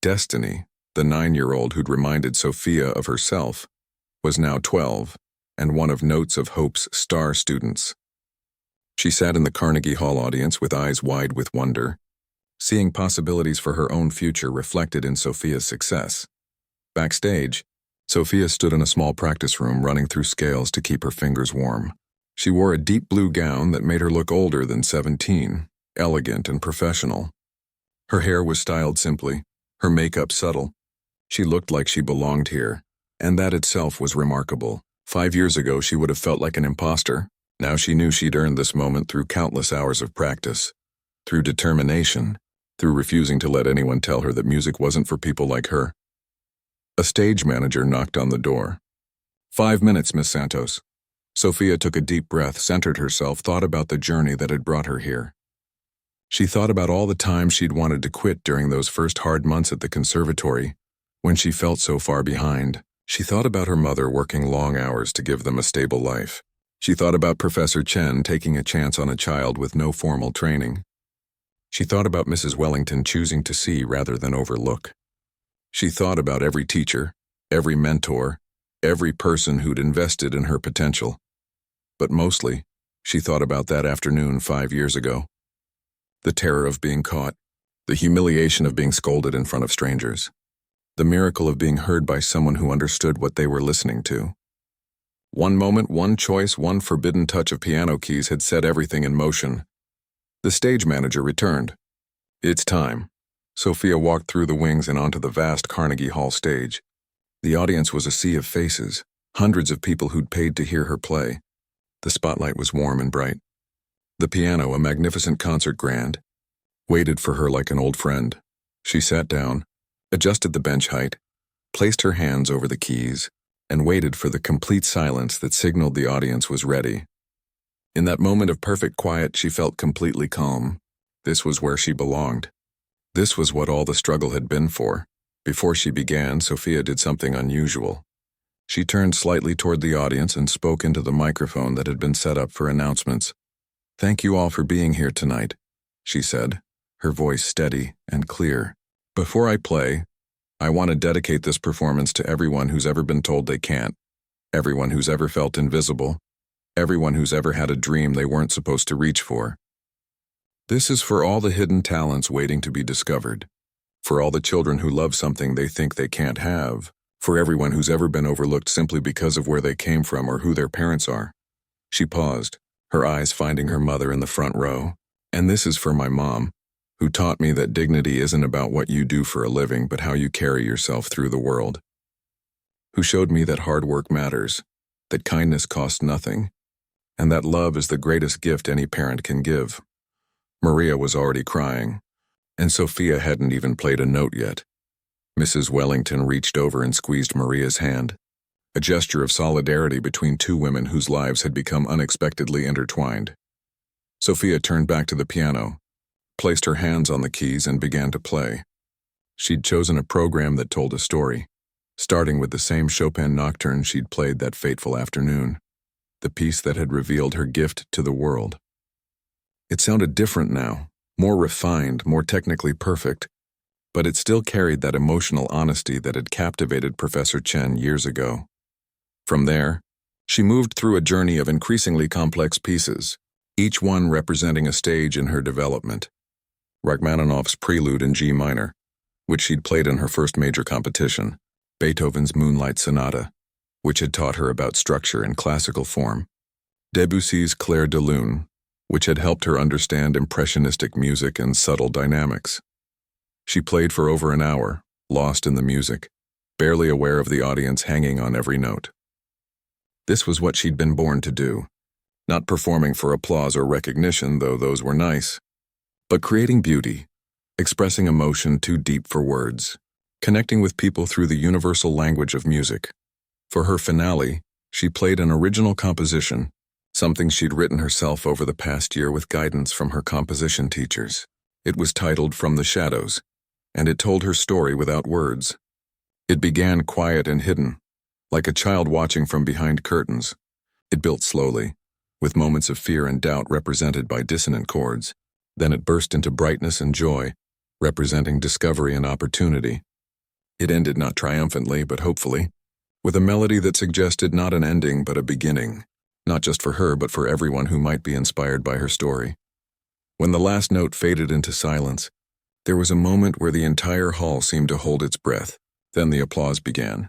Destiny, the 9-year-old who'd reminded Sofia of herself, was now 12 and one of Notes of Hope's star students. She sat in the Carnegie Hall audience with eyes wide with wonder, seeing possibilities for her own future reflected in Sofia's success. Backstage, Sofia stood in a small practice room running through scales to keep her fingers warm. She wore a deep blue gown that made her look older than 17, elegant and professional. Her hair was styled simply, her makeup subtle. She looked like she belonged here, and that itself was remarkable. 5 years ago, she would have felt like an imposter. Now she knew she'd earned this moment through countless hours of practice, through determination, through refusing to let anyone tell her that music wasn't for people like her. A stage manager knocked on the door. 5 minutes, Miss Santos. Sofia took a deep breath, centered herself, thought about the journey that had brought her here. She thought about all the times she'd wanted to quit during those first hard months at the conservatory, when she felt so far behind. She thought about her mother working long hours to give them a stable life. She thought about Professor Chen taking a chance on a child with no formal training. She thought about Mrs. Wellington choosing to see rather than overlook. She thought about every teacher, every mentor, every person who'd invested in her potential. But mostly, she thought about that afternoon 5 years ago. The terror of being caught, the humiliation of being scolded in front of strangers, the miracle of being heard by someone who understood what they were listening to. One moment, one choice, one forbidden touch of piano keys had set everything in motion. The stage manager returned. It's time. Sofia walked through the wings and onto the vast Carnegie Hall stage. The audience was a sea of faces, hundreds of people who'd paid to hear her play. The spotlight was warm and bright. The piano, a magnificent concert grand, waited for her like an old friend. She sat down, adjusted the bench height, placed her hands over the keys, and waited for the complete silence that signaled the audience was ready. In that moment of perfect quiet, she felt completely calm. This was where she belonged. This was what all the struggle had been for. Before she began, Sofia did something unusual. She turned slightly toward the audience and spoke into the microphone that had been set up for announcements. "Thank you all for being here tonight," she said, her voice steady and clear. "Before I play, I want to dedicate this performance to everyone who's ever been told they can't, everyone who's ever felt invisible, everyone who's ever had a dream they weren't supposed to reach for. This is for all the hidden talents waiting to be discovered, for all the children who love something they think they can't have, for everyone who's ever been overlooked simply because of where they came from or who their parents are." She paused, her eyes finding her mother in the front row. "And this is for my mom, who taught me that dignity isn't about what you do for a living, but how you carry yourself through the world. Who showed me that hard work matters, that kindness costs nothing, and that love is the greatest gift any parent can give." Maria was already crying, and Sophia hadn't even played a note yet. Mrs. Wellington reached over and squeezed Maria's hand, a gesture of solidarity between two women whose lives had become unexpectedly intertwined. Sophia turned back to the piano, placed her hands on the keys, and began to play. She'd chosen a program that told a story, starting with the same Chopin nocturne she'd played that fateful afternoon, the piece that had revealed her gift to the world. It sounded different now, more refined, more technically perfect, but it still carried that emotional honesty that had captivated Professor Chen years ago. From there, she moved through a journey of increasingly complex pieces, each one representing a stage in her development. Rachmaninoff's Prelude in G minor, which she'd played in her first major competition, Beethoven's Moonlight Sonata, which had taught her about structure and classical form, Debussy's Clair de Lune, which had helped her understand impressionistic music and subtle dynamics. She played for over an hour, lost in the music, barely aware of the audience hanging on every note. This was what she'd been born to do, not performing for applause or recognition, though those were nice, but creating beauty, expressing emotion too deep for words, connecting with people through the universal language of music. For her finale, she played an original composition, something she'd written herself over the past year with guidance from her composition teachers. It was titled From the Shadows, and it told her story without words. It began quiet and hidden, like a child watching from behind curtains. It built slowly, with moments of fear and doubt represented by dissonant chords. Then it burst into brightness and joy, representing discovery and opportunity. It ended not triumphantly, but hopefully, with a melody that suggested not an ending but a beginning, not just for her but for everyone who might be inspired by her story. When the last note faded into silence, there was a moment where the entire hall seemed to hold its breath. Then the applause began,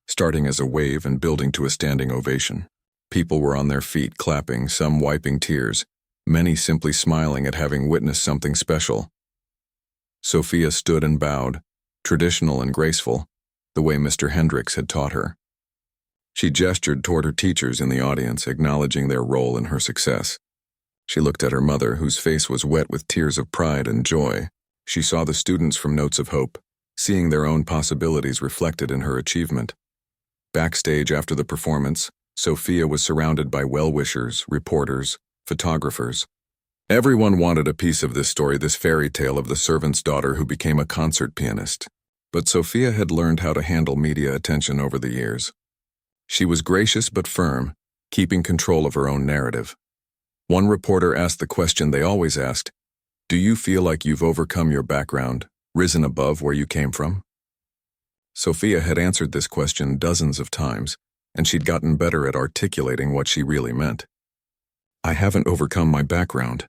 starting as a wave and building to a standing ovation. People were on their feet, clapping, some wiping tears, many simply smiling at having witnessed something special. Sophia stood and bowed, traditional and graceful, the way Mr. Hendricks had taught her. She gestured toward her teachers in the audience, acknowledging their role in her success. She looked at her mother, whose face was wet with tears of pride and joy. She saw the students from Notes of Hope, seeing their own possibilities reflected in her achievement. Backstage after the performance, Sophia was surrounded by well-wishers, reporters, photographers. Everyone wanted a piece of this story, this fairy tale of the servant's daughter who became a concert pianist. But Sophia had learned how to handle media attention over the years. She was gracious but firm, keeping control of her own narrative. One reporter asked the question they always asked, "Do you feel like you've overcome your background, risen above where you came from?" Sophia had answered this question dozens of times, and she'd gotten better at articulating what she really meant. "I haven't overcome my background.